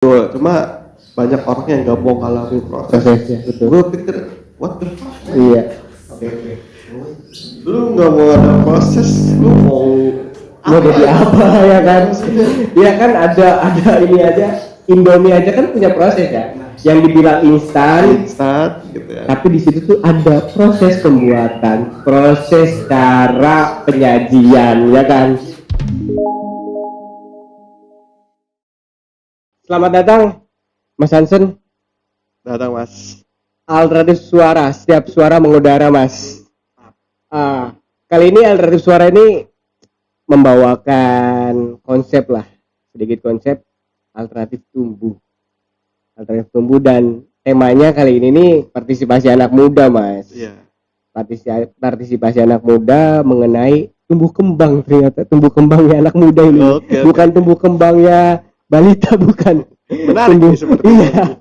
Betul, cuma banyak orang yang nggak mau ngalamin proses. Prosesnya, betul. Gue pikir, what the fuck? Iya. Lu nggak mau ada proses, lu Mau jadi apa ya kan? Iya kan ada ini aja. Indomie aja kan punya proses ya. Yang dibilang instan, instan gitu ya. tapi di situ tuh ada proses pembuatan, proses cara penyajian, ya kan? Selamat datang, Mas Hansen. Datang mas. Alternatif suara, setiap suara mengudara, Mas. Kali ini alternatif suara ini membawakan konsep lah, sedikit konsep alternatif tumbuh dan temanya kali ini nih partisipasi anak muda, Mas. Iya. Partisipasi anak muda mengenai tumbuh kembang, ternyata tumbuh kembangnya anak muda ini, bukan tumbuh kembangnya balita, bukan. Menarik nih seperti iya.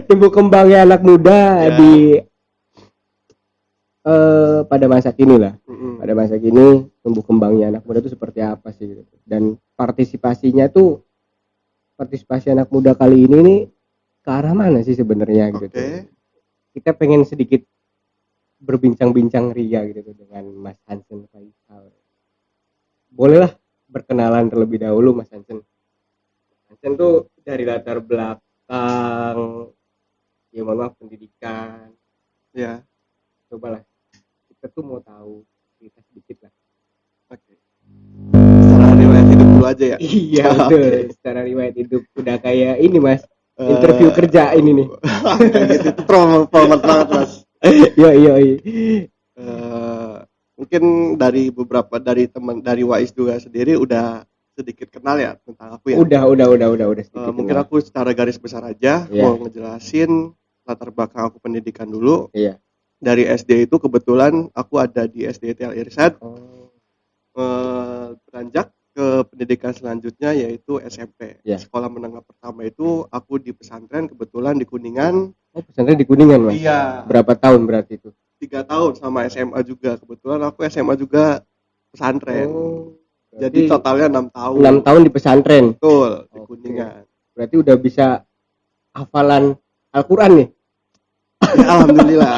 Tumbuh kembangnya anak muda ya. di pada masa kini lah. Pada masa kini tumbuh kembangnya anak muda itu seperti apa sih gitu. Dan partisipasi anak muda kali ini nih ke arah mana sih sebenarnya gitu. Kita pengen sedikit berbincang-bincang ria gitu dengan Mas Hansen Faisal. Bolehlah berkenalan terlebih dahulu, Mas Hansen. Hansen tuh dari latar belakang ya mohon maaf pendidikan. Ya. Cobalah kita tuh mau tahu cerita sedikit lah. Oke. Secara riwayat hidup dulu aja ya. Iya betul. Secara riwayat hidup udah kayak ini mas. Interview kerja ini nih. Kayak gitu itu trauma banget mas. Iya. Mungkin dari teman dari Wais juga sendiri udah sedikit kenal ya tentang aku ya. Udah sedikit. Mungkin kenal. Aku secara garis besar aja mau ngejelasin latar belakang aku pendidikan dulu. Iya. Dari SD itu kebetulan aku ada di SD TL Irsyad. Beranjak ke pendidikan selanjutnya yaitu SMP. Sekolah menengah pertama itu aku di pesantren kebetulan di Kuningan. Pesantren di Kuningan mas? Iya. Berapa tahun berarti itu? 3 tahun sama SMA juga. Kebetulan aku SMA juga pesantren. Jadi totalnya 6 tahun. 6 tahun di pesantren? Betul, di Kuningan. Berarti udah bisa hafalan Al-Quran nih? Ya, alhamdulillah.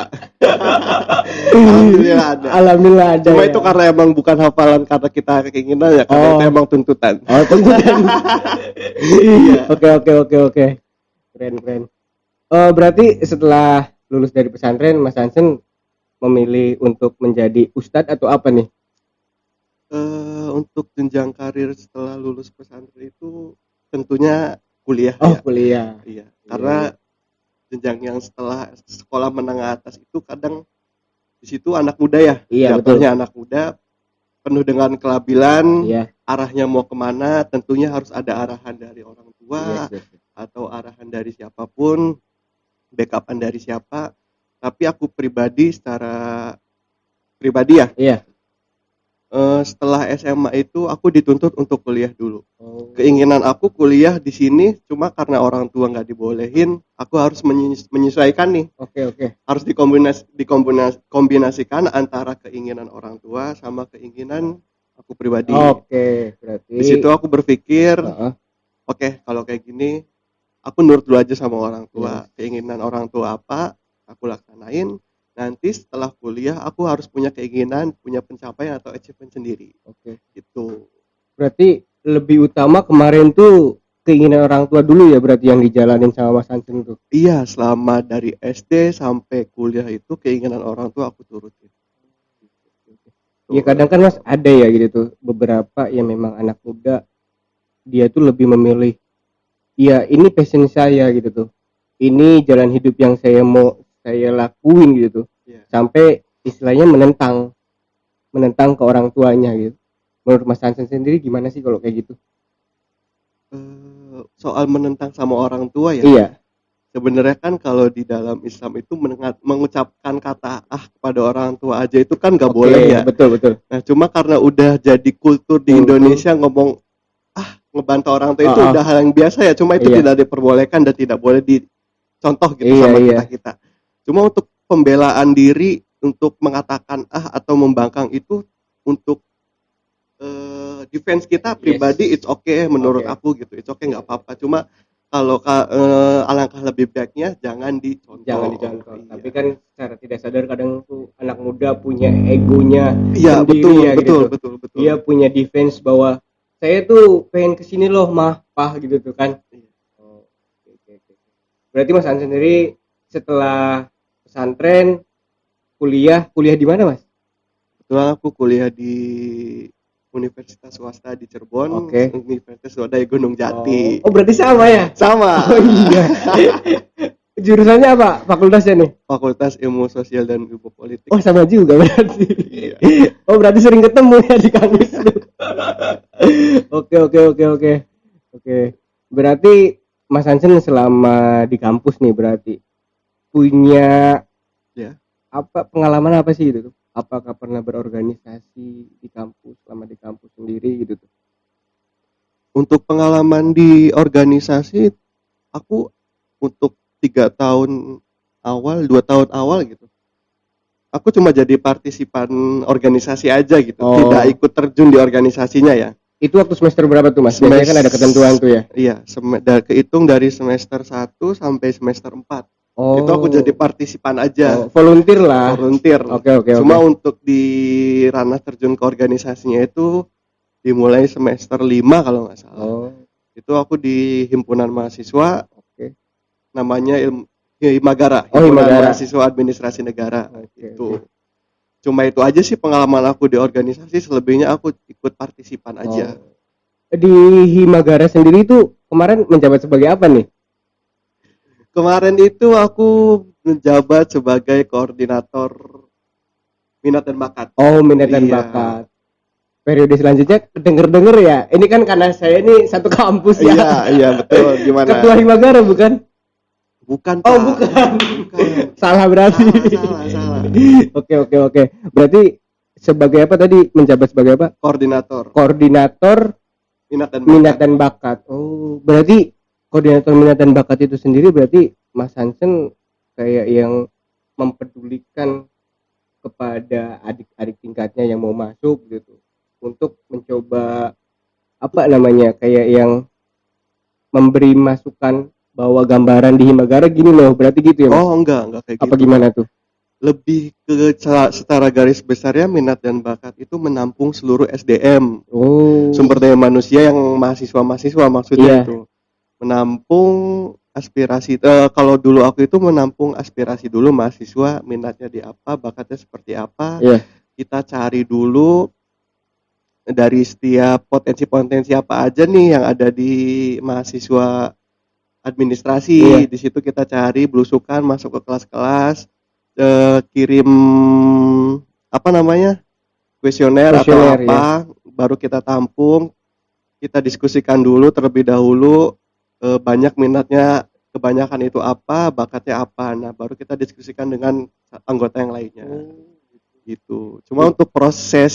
Alhamdulillah ada. Cuma ya. Itu karena emang bukan hafalan karena kita keinginan ya, karena itu emang tuntutan. Tuntutan. Oke. Keren. Berarti setelah lulus dari pesantren, Mas Hansen memilih untuk menjadi ustadz atau apa nih? Untuk jenjang karir setelah lulus pesantren itu tentunya kuliah. Kuliah. Iya. Karena jenjang yang setelah sekolah menengah atas itu kadang di situ anak muda ya. Iya, jatuhnya anak muda penuh dengan kelabilan. Iya. Arahnya mau kemana tentunya harus ada arahan dari orang tua. Atau arahan dari siapapun, backupan dari siapa. Tapi aku secara pribadi ya. Iya. Setelah SMA itu aku dituntut untuk kuliah dulu. Keinginan aku kuliah di sini cuma karena orang tua nggak dibolehin, aku harus menyesuaikan nih. Oke. Harus dikombinasikan antara keinginan orang tua sama keinginan aku pribadi. Berarti di situ aku berpikir, kalau kayak gini aku nurut dulu aja sama orang tua. Keinginan orang tua apa, aku laksanain. Nanti setelah kuliah aku harus punya keinginan, punya pencapaian atau achievement sendiri. Gitu. Berarti lebih utama kemarin tuh keinginan orang tua dulu ya berarti yang dijalanin sama Mas Hansen tuh. Iya, selama dari SD sampai kuliah itu keinginan orang tua aku turutin. Iya kadang kan Mas ada ya gitu tuh beberapa yang memang anak muda dia tuh lebih memilih ya ini passion saya gitu tuh. Ini jalan hidup yang saya lakuin gitu tuh. Sampai istilahnya menentang ke orang tuanya gitu. Menurut Mas Hansen sendiri gimana sih kalau kayak gitu? Soal menentang sama orang tua ya. Iya. Sebenarnya kan kalau di dalam Islam itu mengucapkan kata kepada orang tua aja itu kan nggak boleh ya. Betul. Nah cuma karena udah jadi kultur di Indonesia ngomong ngebantah orang tua itu udah hal yang biasa ya. Cuma itu tidak diperbolehkan dan tidak boleh dicontoh gitu sama kita. Cuma untuk pembelaan diri untuk mengatakan atau membangkang itu untuk defense kita pribadi it's okay menurut aku gitu. It's okay nggak apa-apa. Cuma kalau alangkah lebih baiknya jangan jangan dicontoh. dicontoh. Iya. Tapi kan secara tidak sadar kadang tuh anak muda punya egonya Iya, sendiri ya betul, gitu. betul. Dia punya defense bahwa saya tuh pengen kesini loh mah, pah gitu tuh kan. Iya. Oh, oke. Berarti Mas An sendiri setelah pesantren kuliah di mana Mas? Kebetulan aku kuliah di Universitas swasta di Cirebon, Oke. Universitas Swadaya Gunung Jati. Oh berarti sama ya? Sama. Oh iya. Jurusannya apa? Fakultasnya nih? Fakultas Ilmu Sosial dan Ilmu Politik. Oh sama juga berarti. Iya. Oh berarti sering ketemu ya di kampus tuh. Oke. Berarti Mas Hansen selama di kampus nih berarti punya Ya. apa pengalaman apa sih gitu tuh? Apakah pernah berorganisasi di kampus selama di kampus sendiri gitu tuh? Untuk pengalaman di organisasi, aku untuk 3 tahun awal, 2 tahun awal gitu, aku cuma jadi partisipan organisasi aja gitu, tidak ikut terjun di organisasinya ya. Itu waktu semester berapa tuh Mas? Biasanya kan ada ketentuan tuh ya. Iya, kehitung dari semester 1 sampai semester 4. Itu aku jadi partisipan aja. Volunteer lah. Volunteer. Oke. Cuma untuk di ranah terjun ke organisasinya itu dimulai semester 5 kalau nggak salah. Itu aku di himpunan mahasiswa. Namanya Himagara. Himpunan Mahasiswa Administrasi Negara. Itu. Cuma itu aja sih pengalaman aku di organisasi, selebihnya aku ikut partisipan aja. Di Himagara sendiri itu kemarin menjabat sebagai apa nih? Kemarin itu aku menjabat sebagai koordinator minat dan bakat. Oh, minat dan bakat. Periode selanjutnya denger ya. Ini kan karena saya ini satu kampus ya. Iya betul. Gimana? Ketua Himagara bukan? Bukan. Oh, bukan. Salah berarti. Salah. Oke. Berarti sebagai apa tadi? Menjabat sebagai apa? Koordinator minat dan bakat. Oh, berarti koordinator minat dan bakat itu sendiri berarti Mas Hansen kayak yang mempedulikan kepada adik-adik tingkatnya yang mau masuk gitu untuk mencoba apa namanya kayak yang memberi masukan bahwa gambaran di Himagara gini loh, berarti gitu ya Mas? Oh enggak kayak gitu. Apa gimana tuh? Lebih ke secara garis besarnya minat dan bakat itu menampung seluruh SDM. Sumber daya manusia yang mahasiswa maksudnya itu. Menampung aspirasi, kalau dulu aku itu menampung aspirasi dulu mahasiswa, minatnya di apa, bakatnya seperti apa. Kita cari dulu dari setiap potensi apa aja nih yang ada di mahasiswa administrasi. Di situ kita cari, belusukan, masuk ke kelas-kelas, kirim apa namanya kuesioner atau apa, baru kita tampung, kita diskusikan dulu terlebih dahulu, banyak minatnya, kebanyakan itu apa, bakatnya apa. Nah baru kita diskusikan dengan anggota yang lainnya. Gitu. Cuma untuk proses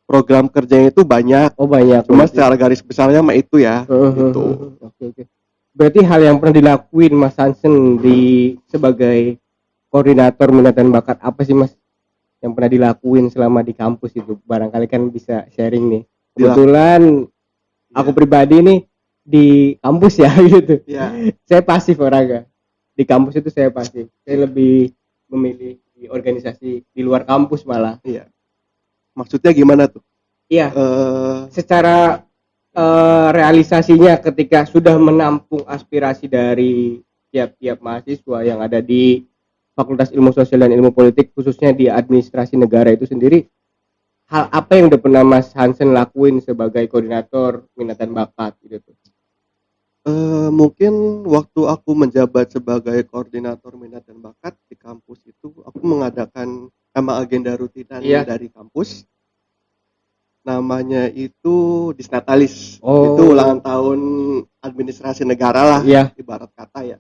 program kerjanya itu banyak. Cuma secara garis besarnya mah itu ya. Gitu. Oke. Berarti hal yang pernah dilakuin Mas Hansen sebagai koordinator minat dan bakat apa sih Mas yang pernah dilakuin selama di kampus itu? Barangkali kan bisa sharing nih. Kebetulan aku pribadi nih di kampus ya gitu. Saya pasif orangnya. Di kampus itu saya pasif. Saya lebih memilih di organisasi di luar kampus malah. Iya. Maksudnya gimana tuh? Iya. Secara realisasinya ketika sudah menampung aspirasi dari tiap-tiap mahasiswa yang ada di Fakultas Ilmu Sosial dan Ilmu Politik, khususnya di administrasi negara itu sendiri, hal apa yang udah pernah Mas Hansen lakuin sebagai koordinator minat dan bakat gitu? Mungkin waktu aku menjabat sebagai koordinator minat dan bakat di kampus itu, aku mengadakan agenda rutinan dari kampus. Namanya itu Disnatalis. Itu ulangan tahun administrasi negara lah, ibarat kata ya.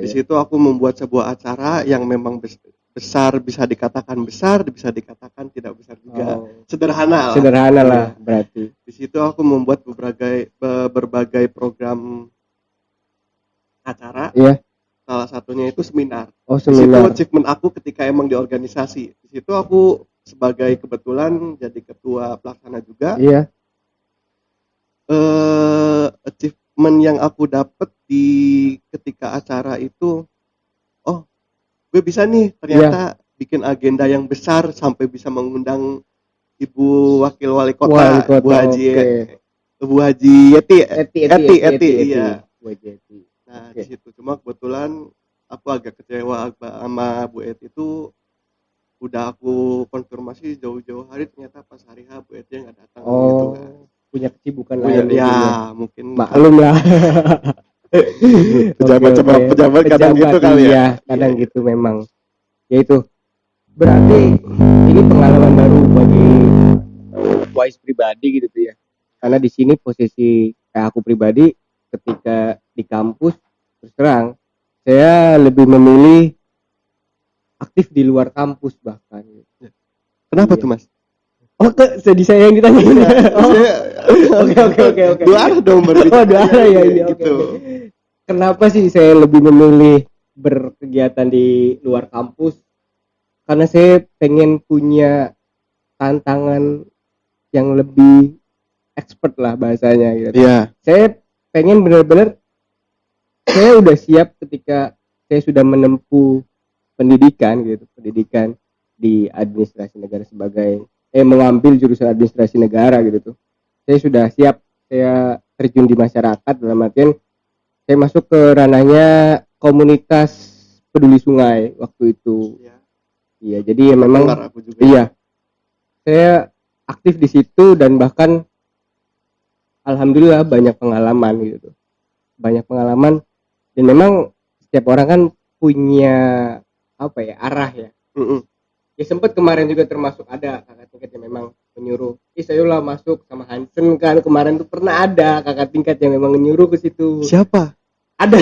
Di situ aku membuat sebuah acara yang memang besar, bisa dikatakan besar, bisa dikatakan tidak besar juga. Sederhana lah berarti. Di situ aku membuat berbagai program acara. Salah satunya itu seminar. Di situ achievement aku ketika emang di organisasi. Di situ aku sebagai kebetulan jadi ketua pelaksana juga. Achievement yang aku dapat di ketika acara itu, oh gue bisa nih ternyata bikin agenda yang besar sampai bisa mengundang Ibu Wakil Wali Kota, Bu Haji, Bu Haji Eti, iya. Bu Haji Eti. Nah di situ cuma kebetulan aku agak kecewa sama Bu Eti itu, udah aku konfirmasi jauh-jauh hari, ternyata pas hari H Bu Eti nggak datang gitu kan. Punya kesibukan lain ya mungkin maklum lah. pejabat kadang gitu kali ya. Kadang gitu memang. Ya itu berarti ini pengalaman baru bagi Wise pribadi gitu tuh ya. Karena di sini posisi aku pribadi ketika di kampus, terus terang saya lebih memilih aktif di luar kampus bahkan. Kenapa tuh Mas? Oh, sedih saya yang ditanya. Oke. Dua arah dong berbicara. Dua arah ya ini. Gitu. Kenapa sih saya lebih memilih berkegiatan di luar kampus? Karena saya pengen punya tantangan yang lebih expert lah bahasanya gitu. Iya. Saya pengen benar-benar saya udah siap ketika saya sudah menempuh pendidikan di administrasi negara sebagai mengambil jurusan administrasi negara gitu tuh. Saya sudah siap, saya terjun di masyarakat dalam artian saya masuk ke ranahnya komunitas peduli sungai waktu itu. Iya, jadi ya memang iya. Saya aktif di situ dan bahkan alhamdulillah banyak pengalaman gitu. Banyak pengalaman dan memang setiap orang kan punya arah ya. Ya sempat kemarin juga termasuk ada kakak tingkat yang memang menyuruh, sayulah masuk sama Hansen kan, kemarin tuh pernah ada kakak tingkat yang memang menyuruh ke situ. Siapa? Ada.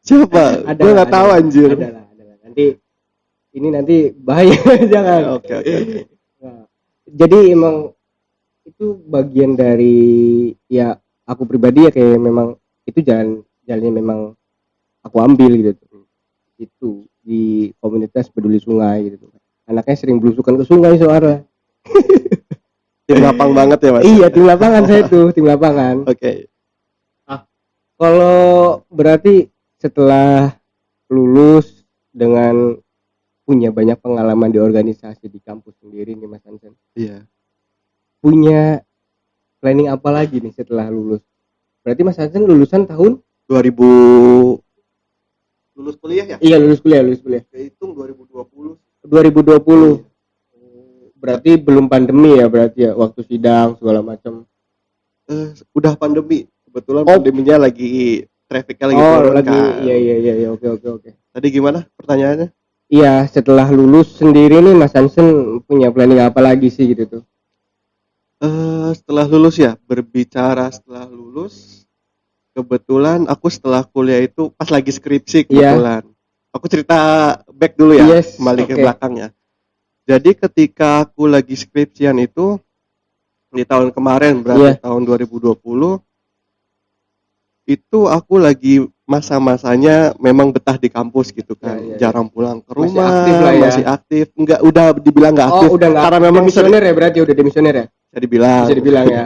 Siapa? Gue nggak tahu anjir. Ada lah. Nanti bahaya jangan. Oke. Nah, jadi emang itu bagian dari ya aku pribadi ya kayak memang itu jalannya memang aku ambil gitu. Itu di komunitas peduli sungai gitu. Anaknya sering belusukan ke sungai soalnya. Tim lapang banget ya Mas? Iya, tim lapangan saya tuh, tim lapangan. Oke. Kalau berarti setelah lulus dengan punya banyak pengalaman di organisasi di kampus sendiri nih Mas Hansen. Iya. Punya planning apa lagi nih setelah lulus? Berarti Mas Hansen lulusan tahun 2000 lulus kuliah ya? Iya, lulus kuliah. Kehitung 2020. Berarti belum pandemi ya berarti ya, waktu sidang segala macam. Udah pandemi. Kebetulan pandeminya lagi trafficnya lagi turun kan. Iya, oke. Tadi gimana pertanyaannya? Iya, setelah lulus sendiri nih Mas Hansen punya planning apa lagi sih gitu tuh? Setelah lulus ya, berbicara setelah lulus, kebetulan aku setelah kuliah itu pas lagi skripsi kebetulan. Aku cerita back dulu ya, kembali ke belakangnya. Jadi ketika aku lagi skripsian itu di tahun kemarin, berarti tahun 2020, itu aku lagi masa-masanya memang betah di kampus gitu kan, jarang pulang ke rumah, masih aktif, enggak, udah dibilang enggak aktif, karena memang demisioner ya, berarti udah demisioner ya, bisa dibilang ya.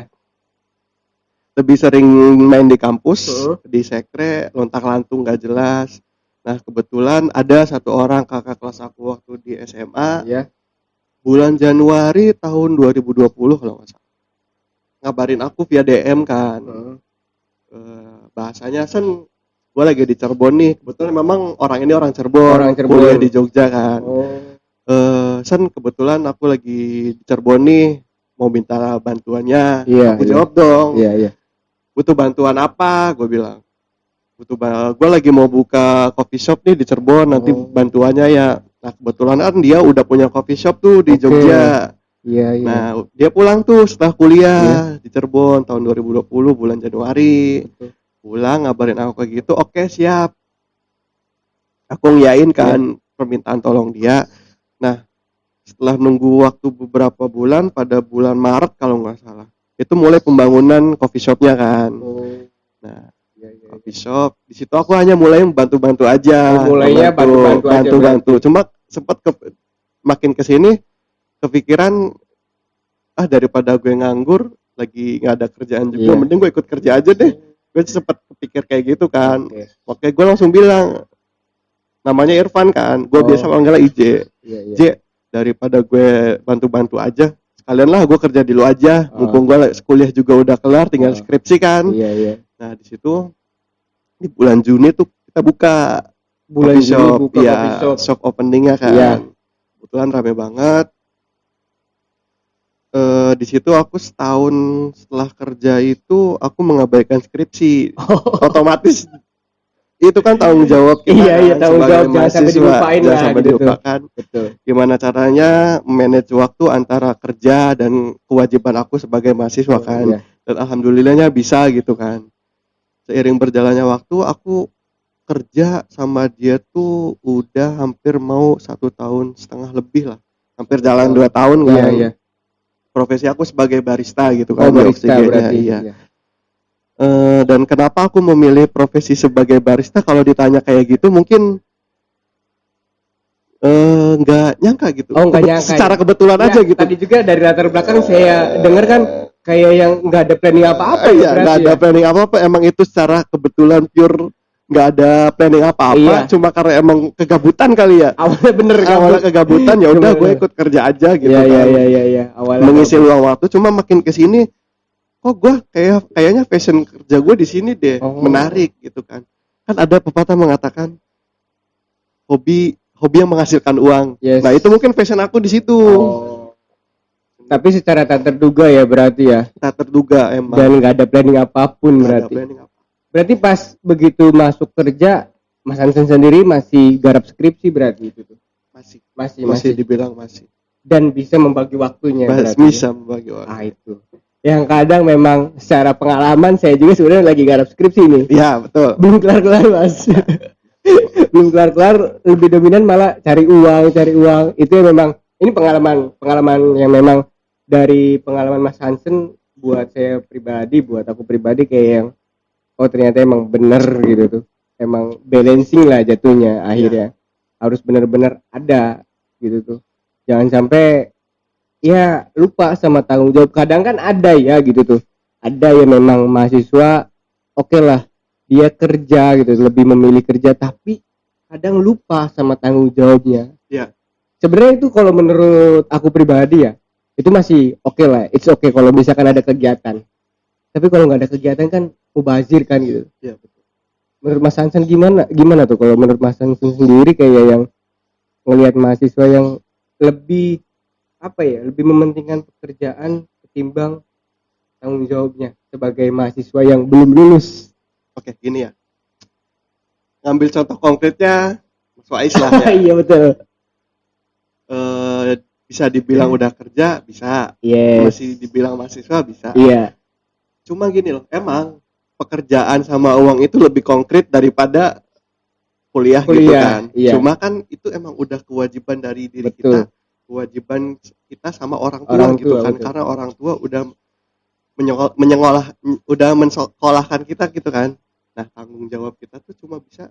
Lebih sering main di kampus, di sekre, lontang-lantung nggak jelas. Nah kebetulan ada satu orang kakak kelas aku waktu di SMA, bulan Januari tahun 2020 kalau nggak salah, ngabarin aku via DM kan, bahasanya Sen, gue lagi di Cirebon nih, kebetulan memang orang ini orang Cirebon, kuliah di Jogja kan. Sen, kebetulan aku lagi di Cirebon nih, mau minta bantuannya. Aku jawab dong. Butuh bantuan apa? Gue bilang. Gue lagi mau buka coffee shop nih di Cirebon, nanti bantuannya ya. Nah kebetulan kan dia udah punya coffee shop tuh di Jogja. Nah dia pulang tuh setelah kuliah di Cirebon tahun 2020 bulan Januari. Pulang ngabarin aku kayak gitu, oke siap. Aku ngiyain kan permintaan tolong dia. Nah setelah nunggu waktu beberapa bulan, pada bulan Maret kalau nggak salah, itu mulai pembangunan coffee shopnya kan. Nah coffee shop di situ aku hanya mulai bantu-bantu aja. Mulainya bantu-bantu. Cuma sempat makin kesini kepikiran daripada gue nganggur lagi nggak ada kerjaan juga, mending gue ikut kerja aja deh. gue sempet kepikir kayak gitu kan. Oke. Gue langsung bilang, namanya Irfan kan, gue biasa manggilnya IJ. Iya. J, daripada gue bantu-bantu aja, sekalian lah gue kerja di lu aja, mumpung gue kuliah juga udah kelar, tinggal skripsi kan. Iya. Nah di situ di bulan Juni tuh kita buka Bulan coffee Juni shop, buka ya, coffee shop. shop openingnya kan. Iya. Kebetulan rame banget. Di situ aku setahun setelah kerja itu aku mengabaikan skripsi. Otomatis itu kan tanggung jawab kita. Iya, kan, tanggung jawab jangan sampai dilupain jangan lah sampai gitu. dilupakan. Betul. Gimana caranya manage waktu antara kerja dan kewajiban aku sebagai mahasiswa kan. Iya. Dan alhamdulillahnya bisa gitu kan. Seiring berjalannya waktu aku kerja sama dia tuh udah hampir mau 1,5 tahun lebih lah, hampir jalan 2 tahun kan. Iya. Profesi aku sebagai barista gitu kan. Barista berarti. Iya. Dan kenapa aku memilih profesi sebagai barista, kalau ditanya kayak gitu mungkin nggak nyangka gitu. Nggak nyangka. Secara kebetulan aja gitu. Tadi juga dari latar belakang saya dengar kan kayak yang nggak ada planning apa-apa. Iya, nggak ada planning apa-apa. Emang itu secara kebetulan pure, nggak ada planning apa-apa. Cuma karena emang kegabutan kali ya. Awalnya kegabutan ya udah gue ikut kerja aja gitu. Iya. Awalnya mengisi luang waktu. Cuma makin kesini, kok gue kayaknya passion kerja gue di sini deh, menarik gitu kan. Kan ada pepatah mengatakan hobi yang menghasilkan uang. Yes. Nah itu mungkin passion aku di situ. Tapi secara tak terduga ya berarti ya. Tak terduga emang. Dan nggak ada planning apapun berarti. Berarti pas begitu masuk kerja, Mas Hansen sendiri masih garap skripsi berarti itu tuh. Masih dibilang masih. Dan bisa membagi waktunya. Bisa membagi waktu. Itu. Yang kadang memang secara pengalaman saya juga sebenarnya lagi garap skripsi nih. Iya betul. Belum kelar Mas. Belum kelar, lebih dominan malah cari uang. Itu yang memang ini pengalaman yang memang dari pengalaman Mas Hansen buat saya pribadi, buat aku pribadi kayak yang ternyata emang bener gitu tuh. Emang balancing lah jatuhnya akhirnya. Harus benar-benar ada gitu tuh. Jangan sampai ya lupa sama tanggung jawab. Kadang kan ada ya gitu tuh. Ada yang memang mahasiswa oke lah dia kerja gitu, lebih memilih kerja, tapi kadang lupa sama tanggung jawabnya. Iya. Sebenarnya itu kalau menurut aku pribadi ya, itu masih oke lah, it's okay kalau misalkan ada kegiatan. Tapi kalau nggak ada kegiatan kan mubazir kan gitu. Iya betul. Menurut Mas Hansen gimana tuh kalau menurut Mas Hansen sendiri kayak yang ngelihat mahasiswa yang lebih lebih mementingkan pekerjaan ketimbang tanggung jawabnya sebagai mahasiswa yang belum lulus. Oke, gini ya. Ngambil contoh konkretnya Mas Wais lah ya. Iya betul. Bisa dibilang udah kerja, bisa. Yes. Masih dibilang mahasiswa, bisa. Iya. Cuma gini loh, emang pekerjaan sama uang itu lebih konkret daripada kuliah gitu kan. Iya. Cuma kan itu emang udah kewajiban dari diri kita. Kewajiban kita sama orang tua gitu kan. Betul. Karena orang tua udah mensekolahkan kita gitu kan. Nah tanggung jawab kita tuh cuma bisa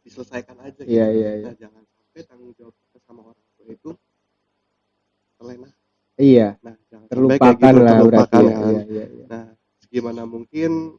diselesaikan aja gitu. Iya. Nah jangan sampai tanggung jawab kita sama orang tua itu terlena. Iya. Nah jangan terlupakan lah terlupakan kan. Iya. Nah gimana mungkin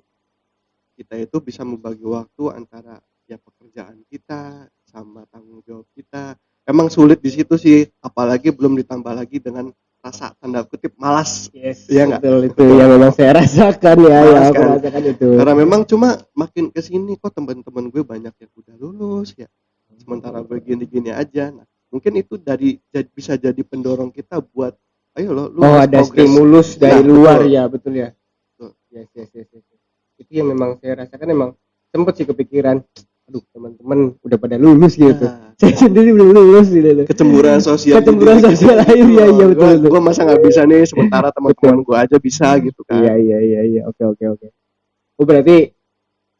kita itu bisa membagi waktu antara ya pekerjaan kita sama tanggung jawab kita. Emang sulit di situ sih, apalagi belum ditambah lagi dengan rasa tanda kutip malas. Yes, ya nggak? Itu yang memang saya rasakan ya, malas, kan? Rasakan itu. Karena memang cuma makin kesini kok teman-teman gue banyak yang udah lulus ya, sementara gue gini-gini aja. Nah, mungkin itu bisa jadi pendorong kita buat ayo lo ada stimulus dari luar betul. Ya betul ya. Betul. Yes. Itu yang memang saya rasakan, emang sempet sih kepikiran, aduh teman-teman udah pada lulus gitu. Saya sendiri belum lulus gitu. Kecemburuan sosial lain ya betul. Gue masa nggak bisa nih, sementara teman-teman gue aja bisa gitu kan. Iya. Oke. Berarti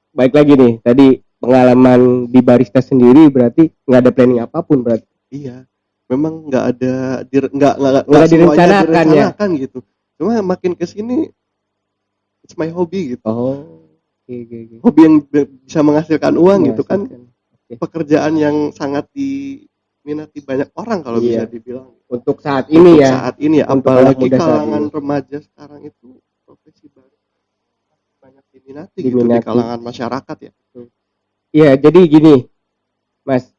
baik lagi nih, tadi pengalaman di barista sendiri berarti nggak ada planning apapun berarti. Iya, memang nggak direncanakan ya gitu. Cuma makin kesini it's my hobby gitu. Okay. Hobi yang bisa menghasilkan uang gitu kan. Pekerjaan yang sangat diminati banyak orang kalau bisa dibilang. Untuk saat ini ya, apalagi kalangan remaja sekarang itu profesi baru banyak diminati gitu di kalangan masyarakat ya. Iya, jadi gini Mas,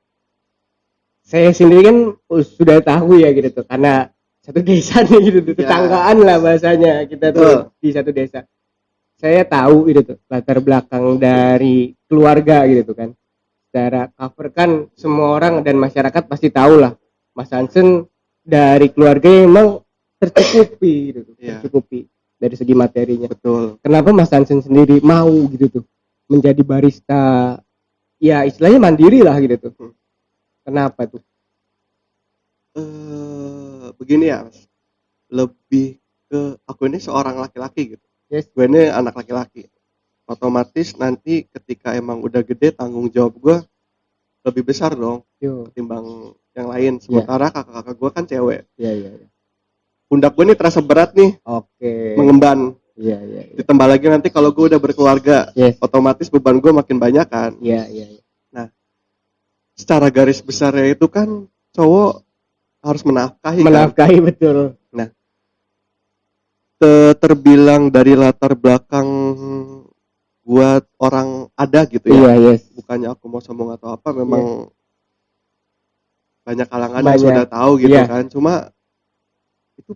saya sendiri kan sudah tahu ya gitu tuh, karena satu desa nih gitu tuh, tetanggaan lah bahasanya kita tuh di satu desa. Saya tahu gitu tuh latar belakang dari keluarga gitu tuh kan. Secara cover kan semua orang dan masyarakat pasti tahu lah Mas Hansen dari keluarga yang memang tercukupi gitu tuh, tercukupi dari segi materinya. Betul. Kenapa Mas Hansen sendiri mau gitu tuh menjadi barista? Ya istilahnya mandiri lah gitu tuh. Kenapa tuh? Begini ya Mas, lebih ke aku ini seorang laki-laki gitu. Yes. Gue ini anak laki-laki, otomatis nanti ketika emang udah gede tanggung jawab gue lebih besar dong ketimbang yang lain. Sementara kakak-kakak gue kan cewek. Iya. Pundak gue ini terasa berat nih. Mengemban. Iya. Ditambah lagi nanti kalau gue udah berkeluarga, otomatis beban gue makin banyak kan. Iya. Nah, secara garis besarnya itu kan cowok harus menafkahi kan? Betul. Nah, terbilang dari latar belakang buat orang ada gitu ya. Bukannya aku mau sombong atau apa, memang banyak kalangan yang sudah tahu gitu kan. Cuma itu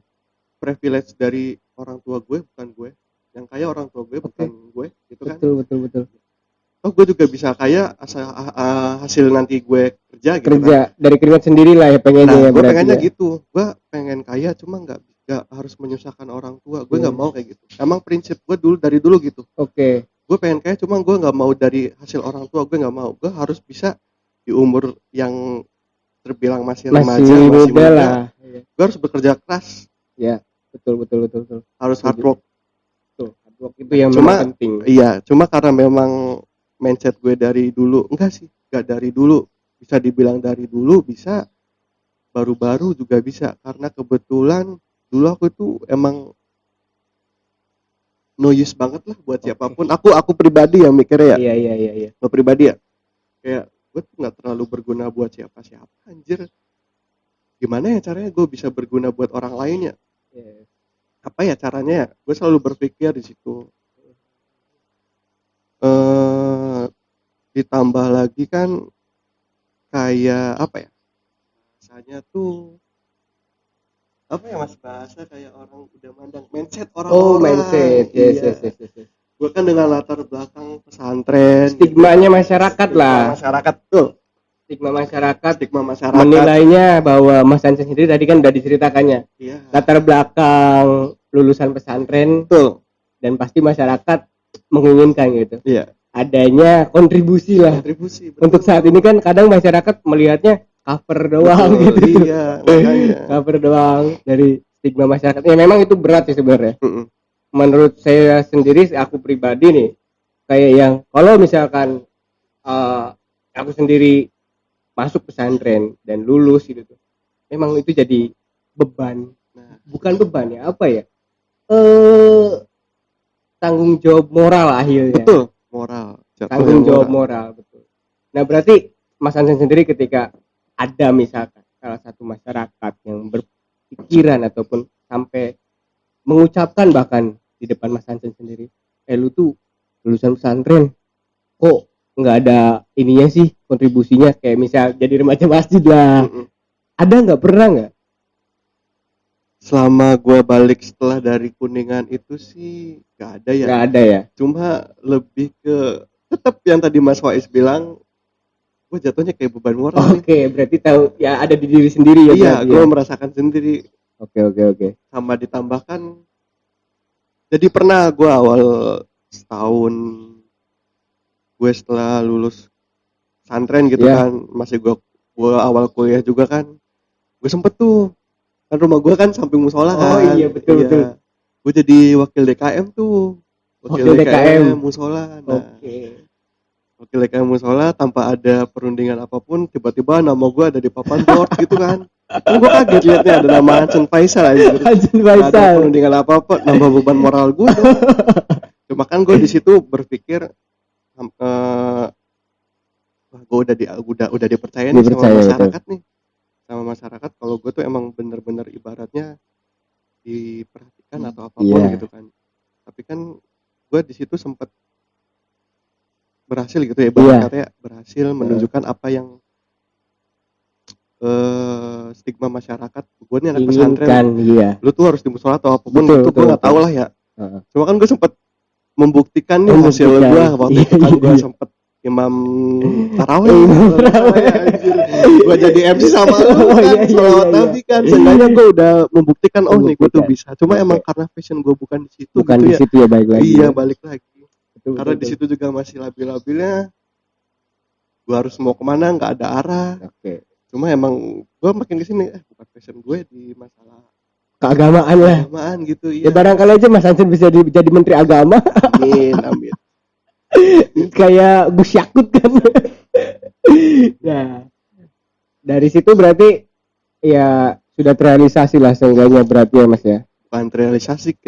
privilege dari orang tua gue, bukan gue. Yang kaya orang tua gue, bukan gue gitu kan. Betul. Oh, gue juga bisa kaya asal hasil nanti gue kerja gitu kan. Dari keringat sendiri lah ya pengennya. Nah, gue pengennya gitu. Gue pengen kaya cuma nggak harus menyusahkan orang tua. Gue nggak mau kayak gitu. Emang prinsip gue dari dulu gitu. Gue pengen kaya cuma gue nggak mau dari hasil orang tua. Gue nggak mau. Gue harus bisa di umur yang terbilang masih remaja, masih muda lah. Gue harus bekerja keras. Ya, betul. Harus hard work. Hard work itu yang penting. Iya, cuma karena memang mindset gue dari dulu, enggak dari dulu, bisa dibilang dari dulu, bisa baru-baru juga bisa, karena kebetulan dulu aku tuh emang no use banget lah buat siapapun. Aku pribadi yang mikirnya ya. Iya. Aku pribadi ya, kayak gue tuh nggak terlalu berguna buat siapa-siapa, anjir. Gimana ya caranya gue bisa berguna buat orang lainnya? Apa ya caranya? Gue selalu berpikir di situ. Ditambah lagi kan kayak apa ya, bahasanya tuh apa ya Mas, bahasa kayak orang udah mandang mindset orang-orang. Mindset. Yes. Gue kan dengan latar belakang pesantren, stigmanya masyarakat lah. Masyarakat tuh. Stigma masyarakat menilainya bahwa Mas Hansen sendiri tadi kan udah diceritakannya. Latar belakang lulusan pesantren tuh, dan pasti masyarakat menginginkan gitu. Adanya kontribusi lah. Untuk saat ini kan kadang masyarakat melihatnya cover doang gitu. Cover doang dari stigma masyarakat. Ya memang itu berat sih sebenarnya. Menurut saya sendiri, aku pribadi nih, kayak yang kalau misalkan aku sendiri masuk pesantren dan lulus gitu tuh, memang itu jadi beban. Bukan beban ya, apa ya? Tanggung jawab moral akhirnya. Betul. Moral. Tanggung jawab moral, betul. Nah, berarti Mas Hansen sendiri ketika ada misalkan salah satu masyarakat yang berpikiran ataupun sampai mengucapkan bahkan di depan Mas Hansen sendiri, lu tuh lulusan pesantren kok nggak ada ininya sih, kontribusinya, kayak misal jadi remaja masjid lah. Ada nggak, pernah nggak? Selama gue balik setelah dari Kuningan itu sih nggak ada ya. Cuma lebih ke tetap yang tadi Mas Wais bilang, gue jatuhnya kayak beban moral. Berarti tahu ya, ada di diri sendiri ya. Iya, gue merasakan sendiri. Oke. Sama ditambahkan, jadi pernah gue awal setahun gue setelah lulus pesantren gitu kan, masih gue awal kuliah juga kan, gue sempet tuh kan rumah gue kan samping musola kan. Iya betul. Gue jadi wakil DKM tuh, wakil DKM musola. Wakil DKM musola tanpa ada perundingan apapun, tiba-tiba nama gue ada di papan board gitu kan. Gue kaget liatnya ada nama Hansen Faisal aja. Gak ada perundingan apa-apa, nambah beban moral gue tuh. Cuma kan gue di situ berpikir, gue udah dipercaya nih sama masyarakat nih. Sama masyarakat kalau gue tuh emang bener-bener ibaratnya diperhatikan atau apapun gitu kan. Tapi kan gue di situ sempat berhasil gitu ya, ibarat katanya berhasil menunjukkan apa yang stigma masyarakat. Gue nih anak pesantren, lu tuh harus di musola atau apapun itu, gue nggak tahu lah ya. Cuma kan gue sempet membuktikan nih hasil gue waktu itu kan, gue sempet imam tarawih, anjir. Gue jadi MC sama lu kan, sholawat Nabi kan, seenggaknya gue udah membuktikan nih gue tuh bisa. Cuma emang karena passion gue bukan di situ, bukan gitu di situ ya, balik lagi. Iya, balik lagi. Karena di situ juga masih labil-labilnya. Gue harus mau kemana nggak ada arah. Cuma emang gue makin kesini bukan passion gue di masalah keagamaan lah. Keagamaan gitu ya. Barangkali aja Mas Hansen bisa jadi menteri agama. Amin. Kayak Gus Yakut kan. Nah, dari situ berarti ya sudah terrealisasi lah seenggaknya berarti ya Mas ya. Bukan terrealisasi sih.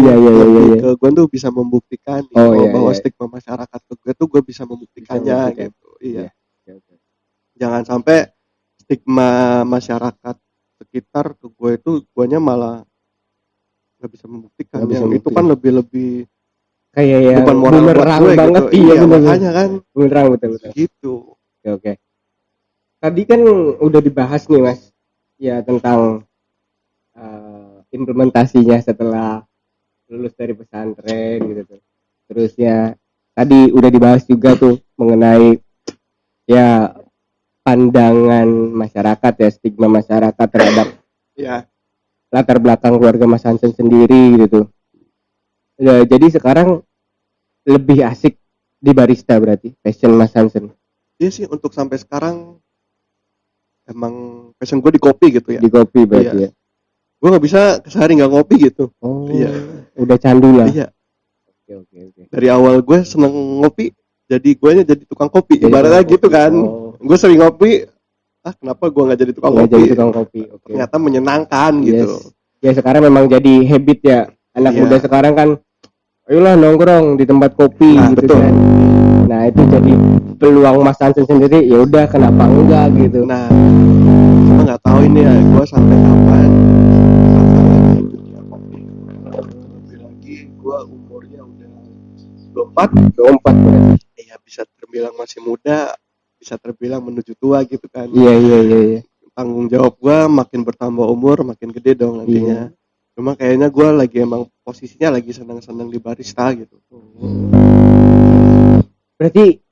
Iya. Ke gue tuh bisa membuktikan bahwa stigma masyarakat ke gue tuh gue bisa membuktikannya gitu. Iya. Jangan sampai stigma masyarakat sekitar ke gue itu guanya malah nggak bisa membuktikan. Yang itu kan lebih kayak ya bukan moral bumerang gue banget gitu. Iya makanya kan bumerang betul gitu. Oke. Tadi kan udah dibahas nih Mas ya tentang implementasinya setelah lulus dari pesantren gitu tuh. Terusnya tadi udah dibahas juga tuh mengenai ya pandangan masyarakat ya, stigma masyarakat terhadap latar belakang keluarga Mas Hansen sendiri gitu tuh. Ya, jadi sekarang lebih asik di barista berarti passion Mas Hansen. Iya sih, untuk sampai sekarang emang passion gue di kopi gitu ya. Di kopi berarti ya. Gue nggak bisa sehari nggak ngopi gitu. Iya. Udah candu lah. Iya. Oke. Dari awal gue seneng ngopi, jadi guanya jadi tukang kopi. Ibaratnya gitu kan. Gue sering ngopi. Kenapa gue nggak jadi tukang kopi? Jadi tukang kopi. Ternyata menyenangkan gitu. Ya sekarang memang jadi habit ya. Anak muda sekarang kan, ayolah nongkrong di tempat kopi gitu kan. Nah itu jadi peluang Mas Hansen sendiri. Ya udah kenapa enggak gitu. Nah, cuma nggak tahu ini ya gue sampai kapan. Gue umurnya udah 24 berarti. Iya, bisa terbilang masih muda, bisa terbilang menuju tua gitu kan. Iya. Tanggung jawab gue makin bertambah umur, makin gede dong nantinya. Cuma kayaknya gue lagi emang posisinya lagi senang-senang di barista gitu. Berarti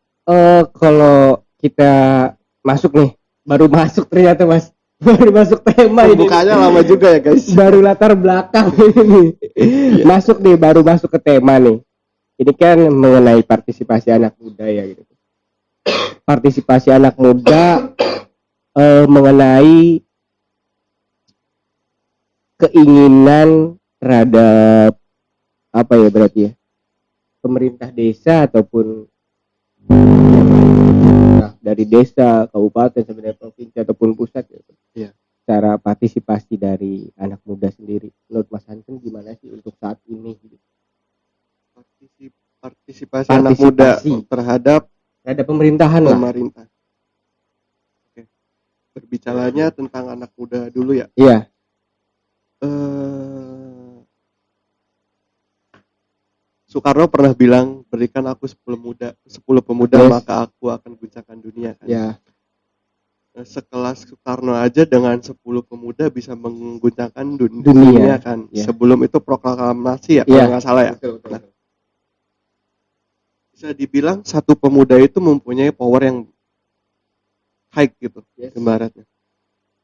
kalau kita masuk nih, baru masuk ternyata Mas. Baru masuk tema ini. Bukanya lama juga ya guys. Baru latar belakang ini. Masuk nih, baru masuk ke tema nih. Ini kan mengenai partisipasi anak muda ya gitu. Partisipasi anak muda mengenai keinginan terhadap apa ya berarti ya? Pemerintah desa ataupun dari desa, kabupaten sampai provinsi ataupun pusat gitu. Iya. Cara partisipasi dari anak muda sendiri. Menurut Mas Hansen gimana sih untuk saat ini gitu? Partisipasi anak muda terhadap pemerintahan lah. Pemerintah. Oke. Berbicaranya tentang anak muda dulu ya. Iya. Soekarno pernah bilang, berikan aku 10 pemuda maka aku akan guncangkan dunia kan. Ya. Sekelas Soekarno aja dengan 10 pemuda bisa mengguncangkan dunia kan. Ya. Sebelum itu proklamasi ya kalau nggak salah ya. Betul. Nah, bisa dibilang satu pemuda itu mempunyai power yang high gitu, ibaratnya.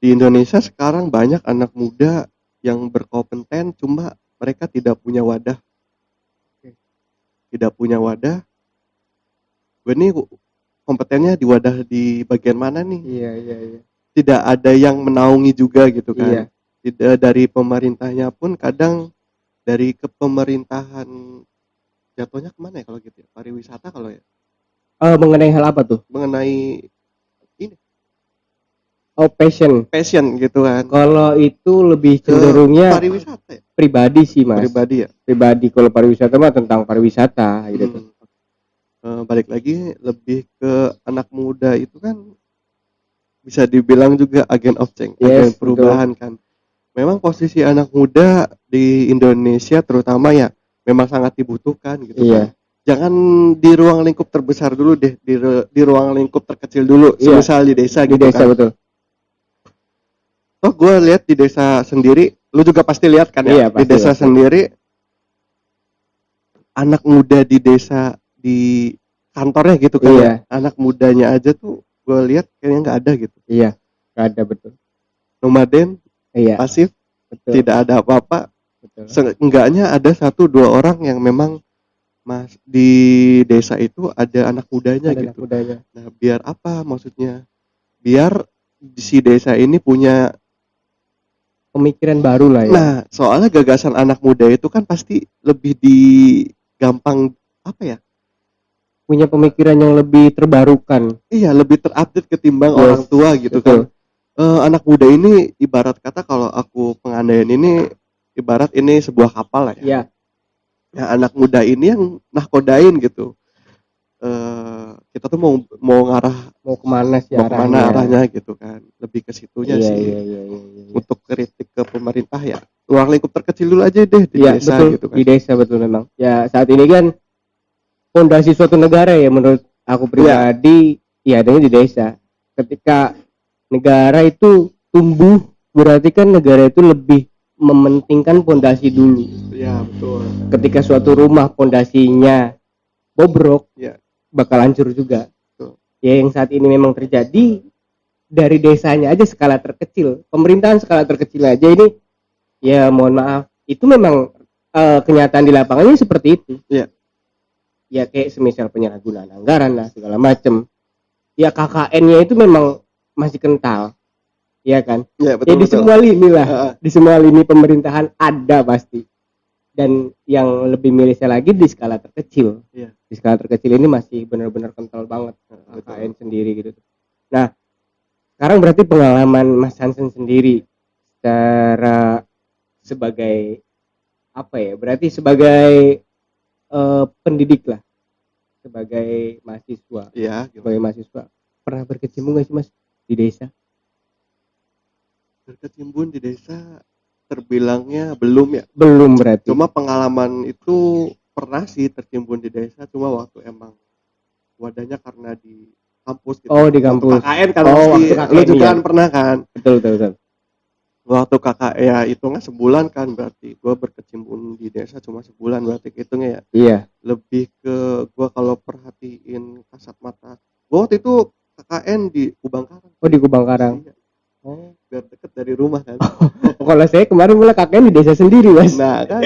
Di Indonesia sekarang banyak anak muda yang berkompeten, cuma mereka tidak punya wadah. Gue nih kompetennya di wadah di bagian mana nih? Iya. Tidak ada yang menaungi juga gitu kan. Iya. Tidak dari pemerintahnya pun kadang dari kepemerintahan jatuhnya kemana ya kalau gitu ya? Pariwisata kalau ya. Mengenai hal apa tuh? Mengenai ini. Passion gitu kan. Kalau itu lebih cenderungnya pariwisata ya? Pribadi sih Mas. Pribadi. Kalau pariwisata mah tentang pariwisata gitu. Balik lagi lebih ke anak muda itu kan bisa dibilang juga agen of change, agen perubahan betul. Kan. Memang posisi anak muda di Indonesia terutama ya memang sangat dibutuhkan gitu Iya. kan. Jangan di ruang lingkup terbesar dulu deh, di ruang lingkup terkecil dulu, Iya. semisal di desa Di gitu desa kan. betul. Oh, gue lihat di desa sendiri, lu juga pasti lihat kan ya, Iya, di pasti, desa pasti. sendiri, anak muda di desa, di kantornya gitu kan Iya. ya, anak mudanya aja tuh gue lihat kayaknya nggak ada gitu. Iya, nggak ada betul. Nomaden, Iya, pasif, betul. tidak ada apa-apa. Betul. Seenggaknya ada 1-2 orang yang memang di desa itu ada anak mudanya Ada anak gitu. mudanya. Nah, biar apa maksudnya? Biar si desa ini punya Pemikiran baru lah ya. Nah, soalnya gagasan anak muda itu kan pasti lebih gampang apa ya? Punya pemikiran yang lebih terbarukan. Iya, lebih terupdate ketimbang Yes, orang tua gitu betul. kan. Anak muda ini ibarat kata kalau aku pengandaian ini ibarat ini sebuah kapal lah ya. Iya. Nah, anak muda ini yang nahkodain gitu. Kita tuh mau Mau kemana sih mau kemana arahnya? arahnya gitu kan. Lebih ke situnya Iya, sih. iya. Untuk kritik ke pemerintah ya. Ruang lingkup terkecil dulu aja deh di Iya, desa betul. gitu kan. Di desa betul memang. Ya, saat ini kan fondasi suatu negara ya menurut aku pribadi ya adanya di desa. Ketika negara itu tumbuh, berarti kan negara itu lebih mementingkan fondasi dulu. Iya, betul. Ketika suatu rumah fondasinya bobrok, ya, bakal hancur juga. Betul. Ya yang saat ini memang terjadi dari desanya aja skala terkecil, pemerintahan skala terkecil aja ini, ya mohon maaf, itu memang kenyataan di lapangannya seperti itu. Iya. Ya kayak semisal penyalahgunaan anggaran lah segala macem. Ya KKN-nya itu memang masih kental, ya kan? Ya, Ya di betul. semua lini lah, di semua lini pemerintahan ada pasti. Dan yang lebih mirisnya lagi di skala terkecil. Iya. Di skala terkecil ini masih benar-benar kental banget KKN sendiri gitu. Nah, sekarang berarti pengalaman Mas Hansen sendiri secara sebagai apa ya? Berarti sebagai pendidik lah, sebagai mahasiswa. Iya, Sebagai mahasiswa pernah berkecimpung nggak sih Mas di desa? Berkecimpung di desa terbilangnya belum ya. Belum berarti. Cuma pengalaman itu pernah sih tercimpung di desa, cuma waktu emang wadahnya karena di kampus gitu. Oh, di kampus. Waktu KKN kan Oh, pasti. waktu KKN, Lu juga iya. kan pernah kan? Betul. Waktu kakak ya hitungnya sebulan kan, berarti gue berkecimpung di desa cuma sebulan, berarti hitungnya ya. Iya. Lebih ke gue kalau perhatiin kasat mata, gue waktu itu KKN di Kubang Karang. Oh, di Kubang Karang. Iya. Oh, biar deket dari rumah kan. Kalau saya kemarin mulai KKN di desa sendiri Mas. Nah kan,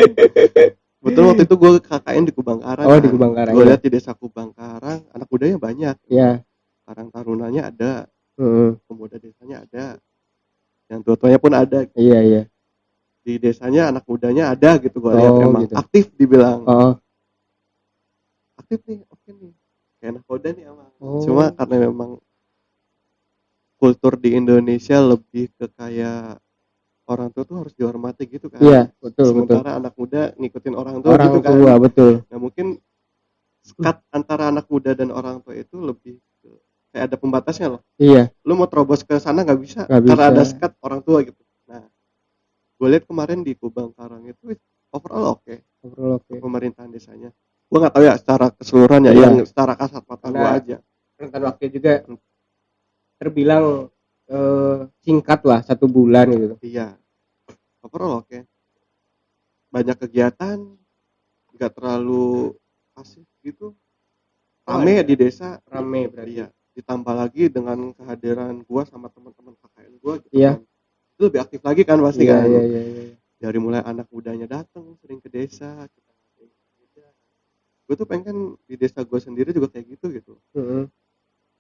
betul waktu itu gue KKN di Kubang Karang. Oh, kan. di Kubang Karang. Gue lihat di desa Kubang Karang anak mudanya banyak. Iya. Karang Tarunanya ada, Pemuda desanya ada, yang tua-tuanya pun ada. Iya. Di desanya anak mudanya ada gitu, gue lihat emang gitu. aktif dibilang. Aktif nih, oke nih, kayak anak muda nih emang. Cuma karena memang kultur di Indonesia lebih ke kayak orang tua tuh harus dihormati gitu kan. Iya, betul. Sementara anak muda ngikutin orang tua gitu kan. Orang tua, betul. Nah mungkin sekat antara anak muda dan orang tua itu lebih kayak ada pembatasnya loh. Iya. Lu mau terobos ke sana nggak bisa karena ada sekat orang tua gitu. Nah, gue lihat kemarin di Kubang Karang itu overall oke. Pemerintahan desanya. Gue nggak tahu ya secara keseluruhan ya, yang secara kasat mata gue aja. Rentan waktu juga terbilang singkat lah, 1 bulan gitu. Iya. Overall oke. Banyak kegiatan, nggak terlalu asik gitu. Rame di desa. Rame berarti. Iya. Ditambah lagi dengan kehadiran gua sama teman-teman KKN gua gitu kan. Itu lebih aktif lagi kan pasti kan. Iya. Dari mulai anak mudanya datang sering ke desa, kita gue tuh pengen di desa gua sendiri juga kayak gitu.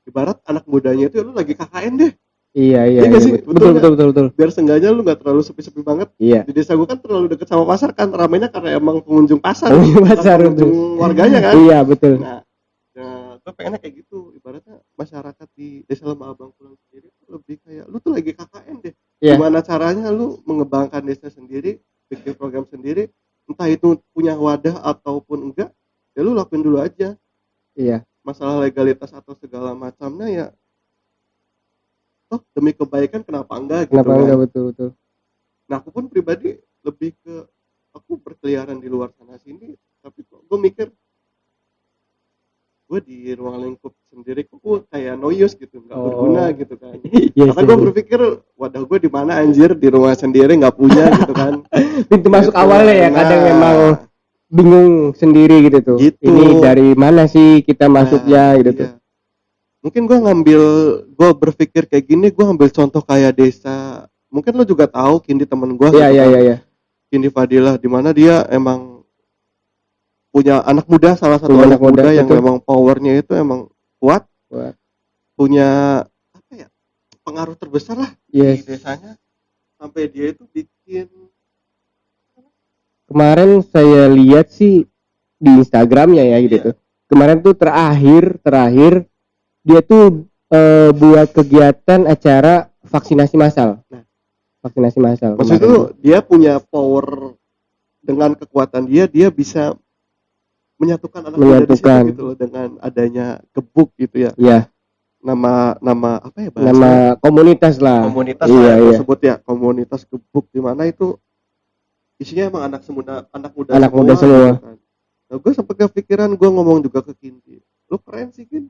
Ibarat anak mudanya itu lu lagi KKN deh. Iya. Betul. Biar seenggaknya lu nggak terlalu sepi-sepi banget. Iya. Di desa gua kan terlalu deket sama pasar kan, ramainya karena emang pengunjung pasar. Pengunjung warganya kan. Iya, betul. Nah, gue pengennya kayak gitu. Ibaratnya masyarakat di desa Lembah Abang Kulon sendiri tuh lebih kayak lu tuh lagi KKN deh. Iya. Gimana caranya lu mengembangkan desa sendiri, bikin program sendiri, entah itu punya wadah ataupun enggak, ya lu lakuin dulu aja. Iya. Masalah legalitas atau segala macamnya ya demi kebaikan kenapa enggak gitu. Kenapa enggak, betul. Nah, aku pun pribadi lebih ke aku berkeliaran di luar sana sini, tapi kok gue mikir gue di ruang lingkup sendiri kok gue kayak no use gitu, nggak berguna gitu kan. Yes, Karena gue berpikir wadah gue di mana anjir, di rumah sendiri nggak punya gitu kan. pintu masuk Gitu. awalnya ya kadang Nah, memang bingung sendiri gitu tuh. Gitu. Ini dari mana sih kita masuknya gitu iya. tuh. Mungkin gue berpikir kayak gini, gue ambil contoh kayak desa. Mungkin lo juga tahu Kindi temen gue Iya gitu iya kan. iya. Kindi Fadilah, di mana dia emang punya anak muda, salah satu Punya anak anak muda, muda yang betul. memang powernya itu emang kuat, Wah, punya apa ya, pengaruh terbesar lah di yes. desanya, sampai dia itu bikin Kemarin saya lihat sih di Instagramnya ya gitu Iya. tuh. Kemarin tuh terakhir dia tuh buat kegiatan acara vaksinasi massal. Nah. Vaksinasi massal. Maksud itu dia punya power, dengan kekuatan dia bisa menyatukan anak muda di situ gitu loh, dengan adanya gebuk gitu ya. Iya. Nama apa ya bahasanya? Nama komunitas lah. Komunitas iya, lah ya, iya. sebut ya, komunitas gebuk, di mana itu isinya emang anak muda semua. Gitu kan. Nah, gue sempat kepikiran, gue ngomong juga ke Kindi, lu keren sih Kin,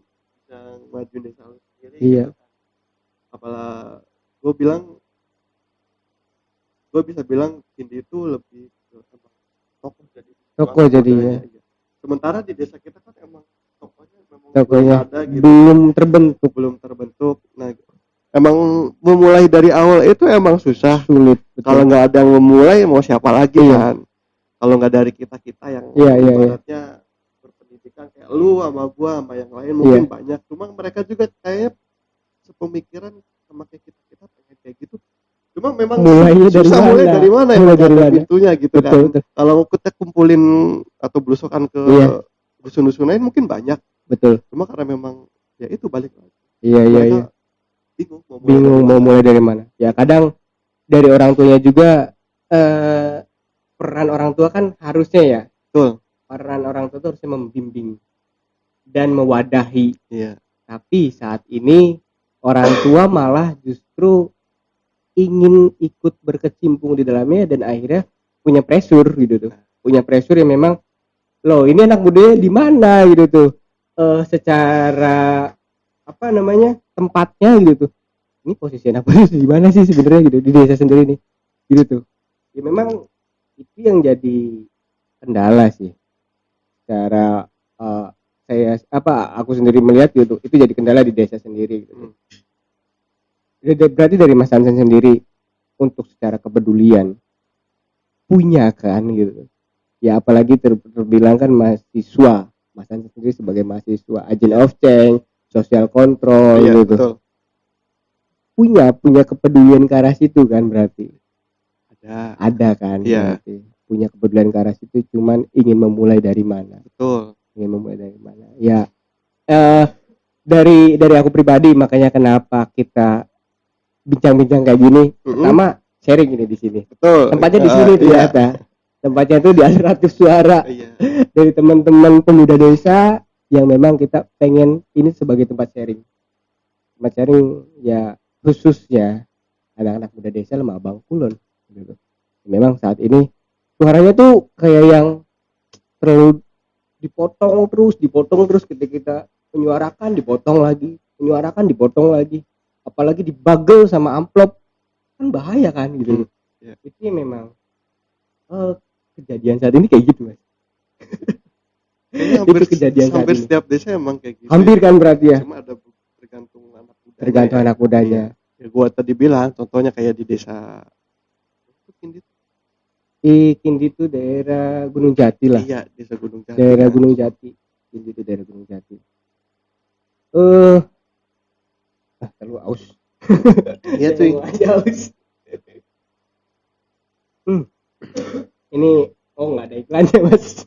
yang maju desa lu sendiri. Iya. Gitu kan. Apalah gue bisa bilang Kindi itu lebih tokoh jadi ya. Sementara di desa kita kan emang tokohnya belum ada gitu, belum terbentuk. Nah, emang memulai dari awal itu emang sulit. Kalau nggak ada yang memulai, mau siapa lagi kan? Kalau nggak dari kita yang ibaratnya berpendidikan kayak lu sama gua sama yang lain mungkin banyak, cuma mereka juga kayak sepemikiran sama kayak kita pengen kayak gitu. Cuma memang susah mulai dari mana pintunya gitu kan. Kalau kita kumpulin atau belusukan ke dusun-dusun lain mungkin banyak. Betul. Cuma karena memang ya itu balik lagi. Iya. Bingung mau mulai dari mana. Ya kadang dari orang tuanya juga peran orang tua kan harusnya ya. Betul. Peran orang tua itu harusnya membimbing dan mewadahi. Iya. Tapi saat ini orang tua malah justru ingin ikut berkecimpung di dalamnya dan akhirnya punya pressure gitu tuh. Punya pressure yang memang loh ini anak mudanya di mana gitu tuh. Secara apa namanya? Tempatnya gitu tuh. Ini posisi anak muda di mana sih sebenarnya gitu di desa sendiri nih. Gitu tuh. Ya memang itu yang jadi kendala sih. Secara aku sendiri melihat gitu. Itu jadi kendala di desa sendiri gitu. Berarti dari Mas Hansen sendiri untuk secara kepedulian punya kan gitu ya, apalagi terbilang kan mahasiswa, Mas Hansen sendiri sebagai mahasiswa agent of change, social control gitu. Betul. punya kepedulian ke arah situ kan, berarti ada kan berarti punya kepedulian ke arah situ, cuman ingin memulai dari mana. Betul. Ingin memulai dari mana ya. Dari aku pribadi, makanya kenapa kita bincang-bincang kayak gini. Pertama sharing ini di sini. Betul. Tempatnya di sini ternyata. Tempatnya itu di Alternatif Suara. Dari teman-teman pemuda desa yang memang kita pengen ini sebagai tempat sharing. Tempat sharing ya khususnya anak-anak muda desa Lemah Abang Kulon gitu. Memang saat ini suaranya tuh kayak yang terlalu dipotong terus ketika kita menyuarakan dipotong lagi. Apalagi dibagel sama amplop kan bahaya kan gitu. Itu memang kejadian saat ini kayak gitu Mas. Itu kejadian saat ini. Setiap desa emang kayak gitu. Hampir kan berarti ya. Cuma ada tergantung anak mudanya. Ya gua tadi bilang contohnya kayak di desa Kindi itu daerah Gunung Jati lah. Iya, desa Gunung Jati. Daerah Gunung Jati. Kindi itu daerah Gunung Jati. Terlalu aus. Iya cuy. Ini nggak ada iklannya Mas.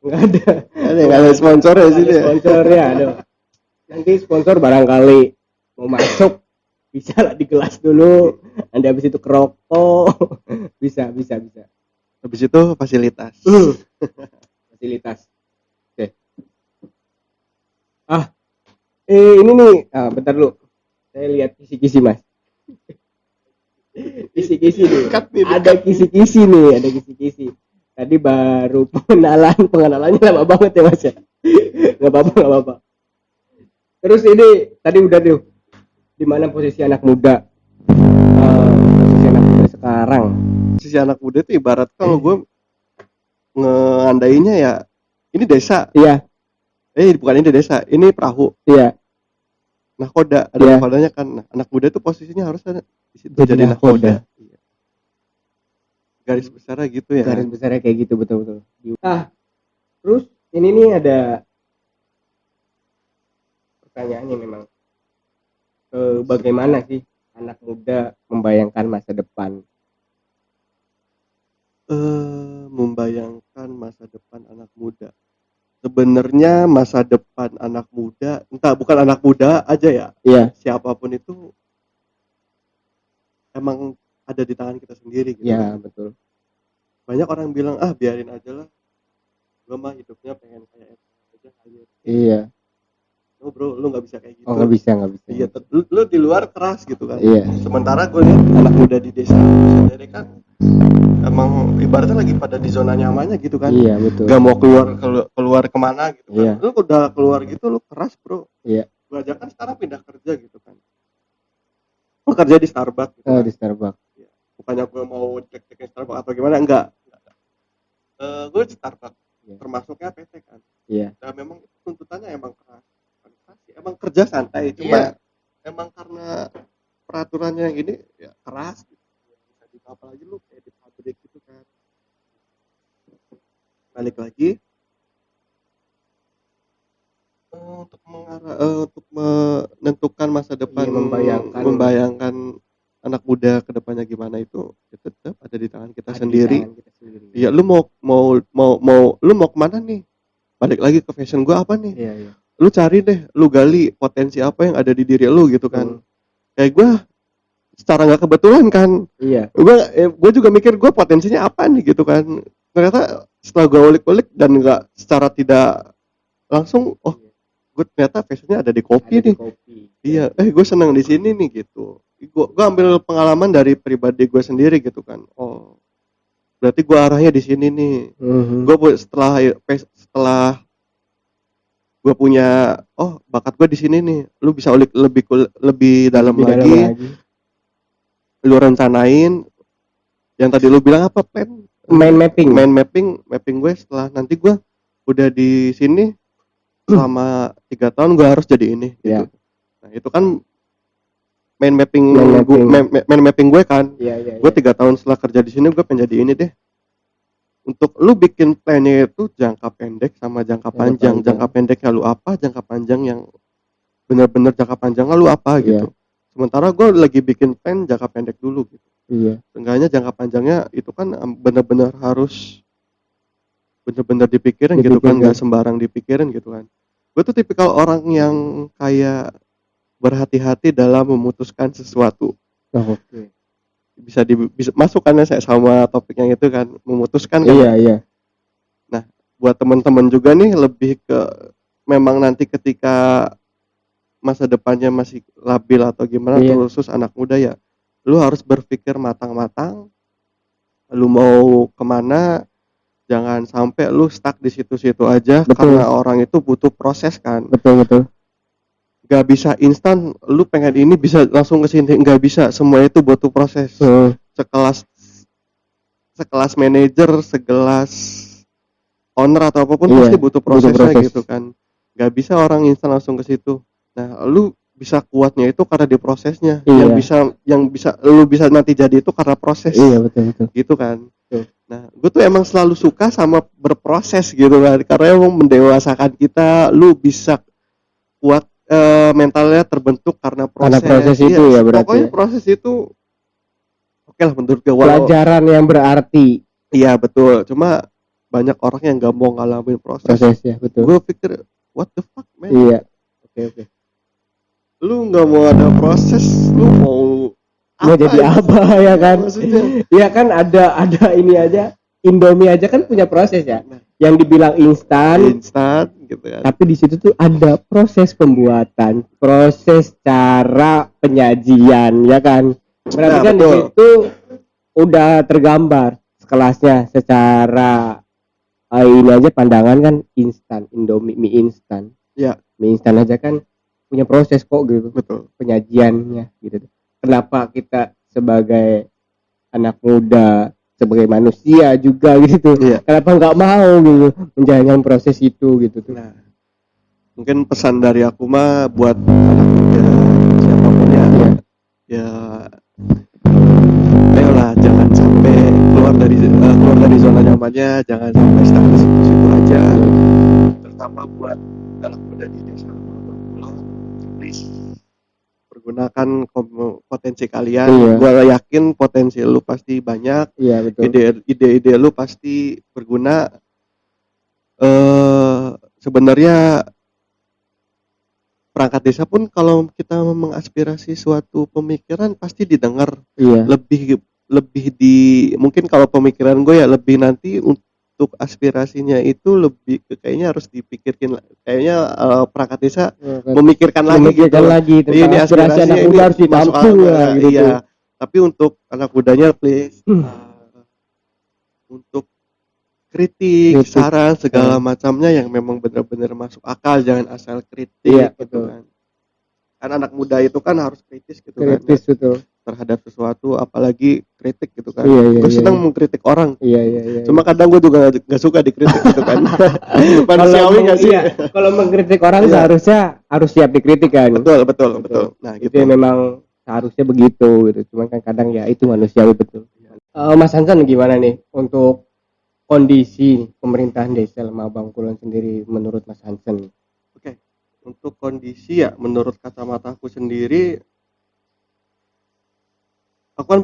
Nggak ada sponsor ya sini. Sponsornya aduh. Nanti sponsor barangkali mau masuk bisa lah di gelas dulu. Nanti habis itu kerokok. Bisa. Habis itu fasilitas. Fasilitas. Oke. Ini nih, bentar dulu. Saya lihat kisi-kisi Mas. Kisi-kisi nih. Ada kisi-kisi. Tadi baru pengenalannya lama banget ya Mas ya. Enggak apa-apa. Terus ini tadi udah tuh di mana posisi anak muda? Posisi anak muda sekarang. Posisi anak muda itu ibarat kalau gue ngandainya ya ini desa. Iya. Bukan ini desa, ini perahu. Iya. Nahkoda, ada nahkodanya kan. Nah, anak muda itu posisinya harus ada di situ jadi nahkoda. Iya. Garis besarnya gitu ya. Garis besarnya kayak gitu betul. Terus ini nih ada pertanyaannya memang bagaimana sih anak muda membayangkan masa depan? Membayangkan masa depan anak muda. Sebenarnya masa depan anak muda, bukan anak muda aja ya. Iya. Siapapun itu emang ada di tangan kita sendiri gitu. Iya, betul. Banyak orang bilang, biarin aja lah. Gue mah hidupnya pengen kayak aja aja. Iya. No bro, lu gak bisa kayak gitu. Nggak bisa. Iya, lu di luar keras gitu kan. Iya. Sementara gue lihat anak muda di desa sendiri kan emang ibaratnya lagi pada di zona nyamannya gitu kan. Iya, betul. Gak mau keluar kemana gitu kan. Iya. Lu udah keluar gitu lu keras bro. Iya. Gue aja kan sekarang pindah kerja gitu kan. Lu kerja di Starbucks gitu. Di Starbucks. Ya. Bukannya gue mau cek Starbucks atau gimana, enggak. Gue di Starbucks. Iya. Termasuknya PT kan. Iya. Nah memang tuntutannya emang keras. Emang kerja santai, cuma emang karena peraturannya yang ini ya keras gitu. Apalagi lu kayak di pabrik gitu kan. Balik lagi untuk menentukan masa depan, membayangkan anak muda kedepannya gimana itu ya tetap ada di tangan kita sendiri. Iya, lu mau lu mau kemana nih? Balik lagi ke fashion gua apa nih? Iya. Lu cari deh, lu gali potensi apa yang ada di diri lu gitu kan. Kayak gue secara nggak kebetulan kan. Iya. Gue juga mikir gue potensinya apa nih gitu kan. Ternyata setelah gue ulik-ulik dan nggak secara tidak langsung, gue ternyata fashionnya ada di kopi nih. Iya, gue seneng di sini nih gitu. Gue ambil pengalaman dari pribadi gue sendiri gitu kan. Oh, berarti gue arahnya di sini nih. Gue setelah gue punya bakat gue di sini nih, lu bisa ulik lebih dalam lagi. Lu rencanain yang tadi lu bilang apa, mind mapping gue setelah nanti gue udah di sini selama 3 tahun gue harus jadi ini gitu. Nah itu kan mind mapping gue kan. Gue 3 tahun setelah kerja di sini gue pengen jadi ini deh. Untuk lu bikin plannya itu jangka pendek sama jangka panjang. Jangka pendeknya lu apa, jangka panjang yang benar-benar jangka panjangnya lu apa gitu. Sementara gue lagi bikin plan jangka pendek dulu gitu. Iya. Seenggaknya jangka panjangnya itu kan benar-benar harus benar-benar dipikirin gitu kan, nggak sembarang dipikirin gitu kan. Gue tuh tipikal orang yang kayak berhati-hati dalam memutuskan sesuatu. Oke. Bisa masukkannya saya sama topik yang itu kan, memutuskan kan. Iya. Nah, buat teman-teman juga nih lebih ke memang nanti ketika masa depannya masih labil atau gimana, khusus anak muda ya, lu harus berpikir matang-matang. Lu mau kemana, jangan sampai lu stuck di situ-situ aja. Betul. Karena orang itu butuh proses kan. Betul. Gak bisa instan, lu pengen ini bisa langsung ke sini, nggak bisa. Semua itu butuh proses. Sekelas manajer, sekelas owner atau apapun pasti butuh prosesnya gitu kan. Gak bisa orang instan langsung ke situ. Nah, lu bisa kuatnya itu karena di prosesnya. Yang bisa lu bisa nanti jadi itu karena proses. Iya, betul. Gitu kan. Nah, gue tuh emang selalu suka sama berproses gitu kan. Karena emang mendewasakan kita, lu bisa kuat, mentalnya terbentuk karena proses. Karena proses itu ya berarti. Pokoknya proses itu oke lah menurut gue. Pelajaran yang berarti. Iya, betul. Cuma banyak orang yang gak mau ngalamin proses. Ya, betul. Gue pikir what the fuck man. Iya. Oke. Lu nggak mau ada proses, lu mau jadi apa ya kan? Maksudnya? Iya kan ada ini aja, Indomie aja kan punya proses ya. Yang dibilang instan gitu kan. Tapi di situ tuh ada proses pembuatan, proses cara penyajian ya kan. Berarti kan di situ udah tergambar kelasnya secara ini aja pandangan kan instan, Indomie mie instan. Ya, mie instan aja kan punya proses kok gitu. betul. Penyajiannya gitu. Kenapa kita sebagai anak muda, sebagai manusia juga gitu, kenapa nggak mau gitu menjalankan proses itu gitu tuh. Nah, mungkin pesan dari aku mah buat anak muda siapapun ya ayolah jangan sampai keluar dari zona nyamannya, jangan sampai stuck di situ aja, terutama buat anak muda di desa pulau, please pergunakan potensi kalian. Gua yakin potensi lu pasti banyak, ide-ide lu pasti berguna. Sebenarnya perangkat desa pun kalau kita mengaspirasi suatu pemikiran pasti didengar. Lebih di mungkin kalau pemikiran gue ya lebih nanti untuk aspirasinya itu lebih kayaknya harus dipikirkan, kayaknya perangkat desa memikirkan lagi tentang ini aspirasi anak muda harus ditampung lah gitu. Iya, tapi untuk anak mudanya please untuk kritik, saran segala macamnya yang memang benar-benar masuk akal, jangan asal kritik gitu kan. Kan anak muda itu kan harus kritis gitu kan ya, terhadap sesuatu, apalagi kritik gitu kan. Gue senang mengkritik orang. Cuma kadang gue juga nggak suka dikritik gitu kan. Manusiawi nggak sih? Kalau mengkritik orang seharusnya harus siap dikritik kan. Betul. Nah itu gitu. Memang seharusnya begitu gitu. Cuma kan kadang ya itu manusiawi betul. Mas Hansan gimana nih untuk kondisi pemerintahan desa Lemah Bangkulon sendiri menurut Mas Hansen? Oke. Untuk kondisi ya menurut kacamata aku sendiri, gue kan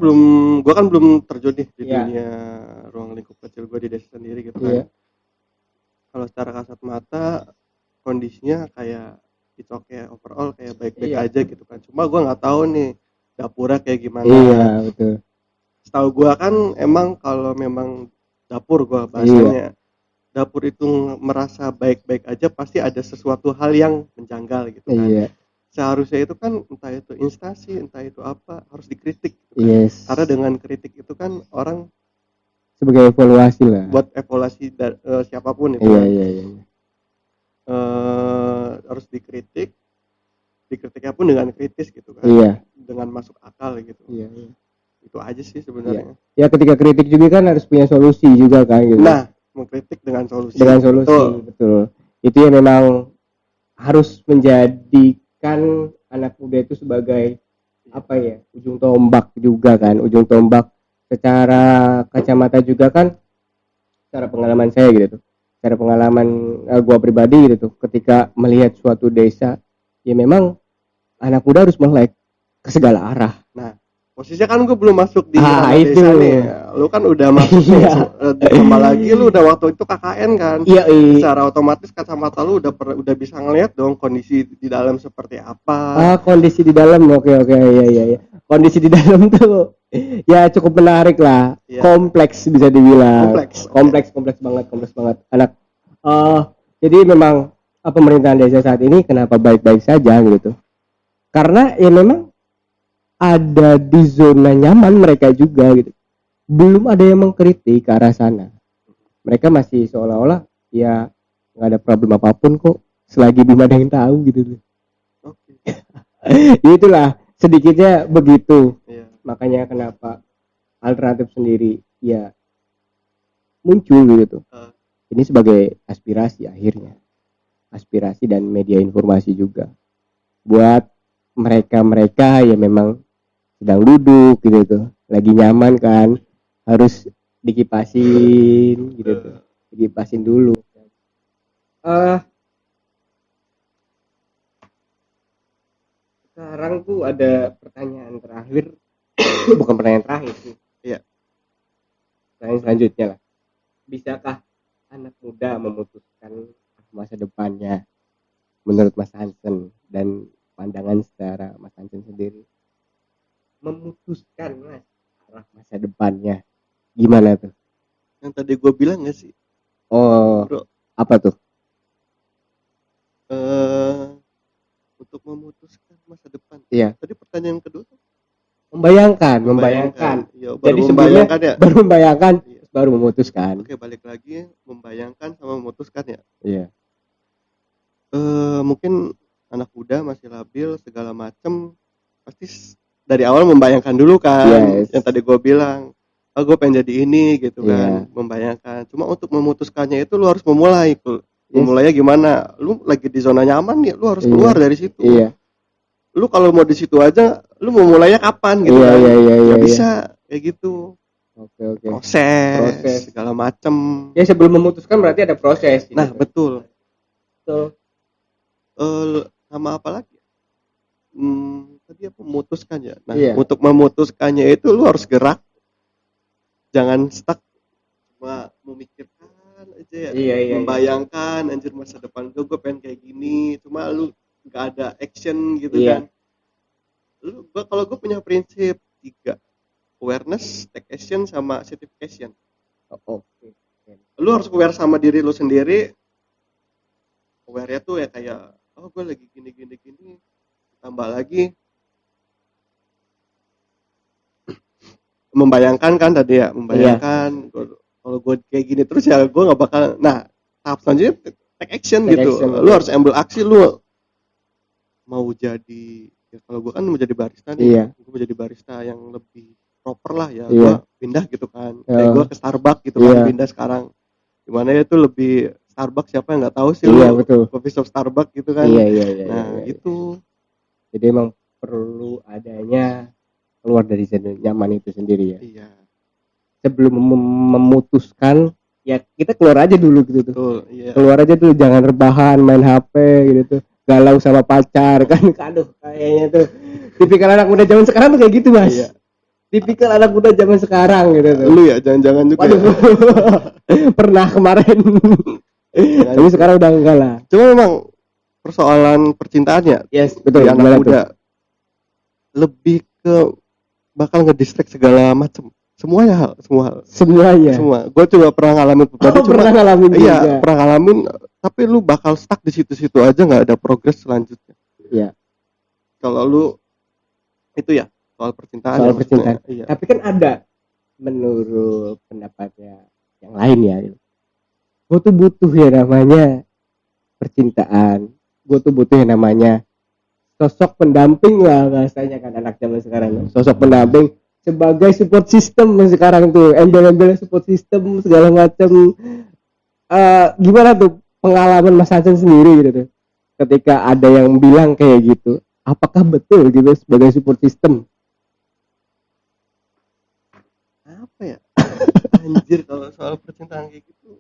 belum terjun nih di dunia ruang lingkup kecil gue di desa sendiri gitu kan. Kalau secara kasat mata kondisinya kayak overall kayak baik-baik aja gitu kan. Cuma gue nggak tahu nih dapurnya kayak gimana. Betul. Setahu gue kan emang kalau memang dapur gue bahasanya dapur itu merasa baik-baik aja pasti ada sesuatu hal yang menjanggal gitu kan. Seharusnya itu kan entah itu instansi entah itu apa harus dikritik gitu kan. Karena dengan kritik itu kan orang sebagai evaluasi lah, buat evaluasi siapapun itu harus dikritiknya pun dengan kritis gitu kan, dengan masuk akal gitu. Itu aja sih sebenarnya. Ya ketika kritik juga kan harus punya solusi juga kan gitu. Nah, mengkritik dengan solusi. Betul. Itu yang memang harus menjadikan anak muda itu sebagai apa ya, ujung tombak juga kan, ujung tombak secara kacamata juga kan, secara pengalaman saya gitu tuh, secara pengalaman gua pribadi gitu tuh, ketika melihat suatu desa ya memang anak muda harus melek ke segala arah. Nah, posisinya kan gue belum masuk di desa nih. Lu kan udah masuk ditambah lagi lu udah waktu itu KKN kan. Secara otomatis kacamata lu udah bisa ngeliat dong kondisi di dalam seperti apa. Kondisi di dalam oke iya. Kondisi di dalam tuh ya cukup menarik lah. Kompleks bisa dibilang. Kompleks banget anak. Jadi memang pemerintahan desa saat ini kenapa baik-baik saja gitu. Karena ya memang ada di zona nyaman mereka juga gitu. Belum ada yang mengkritik ke arah sana. Mereka masih seolah-olah ya nggak ada problem apapun kok selagi belum ada yang tahu gitu. Itulah sedikitnya begitu. Makanya kenapa alternatif sendiri ya muncul gitu. Ini sebagai aspirasi akhirnya. Aspirasi dan media informasi juga. Buat mereka yang memang sedang duduk gitu tuh, lagi nyaman kan, harus dikipasin gitu tuh, dikipasin dulu. Sekarang tuh ada pertanyaan terakhir, bukan pertanyaan terakhir sih. Pertanyaan selanjutnya lah. Bisakah anak muda memutuskan masa depannya menurut Mas Hansen, dan pandangan secara Mas Hansen sendiri? Memutuskan Mas arah masa depannya gimana tuh? Yang tadi gue bilang nggak sih? Bro. Apa tuh? Untuk memutuskan masa depan. Iya. Tadi pertanyaan kedua tuh? membayangkan. Iya, Jadi sebelumnya ya. baru membayangkan, iya. Baru memutuskan. Oke, balik lagi membayangkan sama memutuskan ya. Iya. Mungkin anak muda masih labil segala macem, pasti dari awal membayangkan dulu kan, yes. Yang tadi gue bilang, gue pengen jadi ini gitu kan, Iya. membayangkan. Cuma untuk memutuskannya itu lu harus memulai tuh. Yes. Memulainya gimana? Lu lagi di zona nyaman nih, lu harus keluar dari situ. Iya. Lu kalau mau di situ aja, lu mau mulainya kapan gitu kan? Iya. Bisa kayak gitu. Oke. Proses segala macem. Ya sebelum memutuskan berarti ada proses. Nah betul. Sama apa lagi? Tadi apa memutuskan ya. Nah untuk memutuskannya itu lu harus gerak, jangan stuck cuma memikirkan aja ya. Iya. Membayangkan anjir masa depan gue pengen kayak gini, cuma lu nggak ada action gitu kan. Kalau gue punya prinsip 3, awareness, take action, sama certification. Oke. Lu harus aware sama diri lu sendiri. Aware-nya tuh ya kayak, gue lagi gini, tambah lagi membayangkan kan tadi ya, membayangkan. Kalau gue kayak gini terus ya gue nggak bakal. Nah tahap selanjutnya take action gitu. Lu harus ambil aksi. Lu mau jadi ya, kalau gue kan mau jadi barista nih, gue mau jadi barista yang lebih proper lah ya. Gue pindah gitu kan, kayak gue ke Starbucks gitu kan, pindah sekarang gimana ya, itu lebih Starbucks siapa yang nggak tahu sih, betul. Coffee shop Starbucks gitu kan. Nah itu jadi emang perlu adanya keluar dari zona nyaman itu sendiri ya. Iya. Sebelum memutuskan ya kita keluar aja dulu gitu tuh. Betul, iya. Keluar aja dulu, jangan rebahan main HP gitu tuh, galau sama pacar kan. Aduh kayaknya tuh tipikal anak muda zaman sekarang tuh kayak gitu Mas. Iya. Tipikal anak muda zaman sekarang gitu tuh. Lu ya jangan-jangan juga. Waduh. Ya. Pernah kemarin. Tapi sekarang udah enggak lah. Cuma memang persoalan percintaannya. Yes, betul. Anak muda lebih ke bakal ngedistract segala macam. Semua hal. Gue juga pernah ngalamin pribadi. Pernah ngalamin juga. Iya, pernah ngalamin. Tapi lu bakal stuck di situ-situ aja, nggak ada progres selanjutnya. Iya. Kalau lu itu ya soal percintaan. Iya. Tapi kan ada menurut pendapatnya yang lain ya. Gue tuh butuh ya namanya percintaan. Gue tuh butuh yang namanya sosok pendamping lah bahasanya kan anak zaman sekarang. Sosok pendamping sebagai support system sekarang tuh, embel-embel support system segala macam. Gimana tuh pengalaman Mas Hasan sendiri gitu tuh, ketika ada yang bilang kayak gitu, apakah betul gitu sebagai support system? Apa ya? Anjir kalau soal percintaan kayak gitu.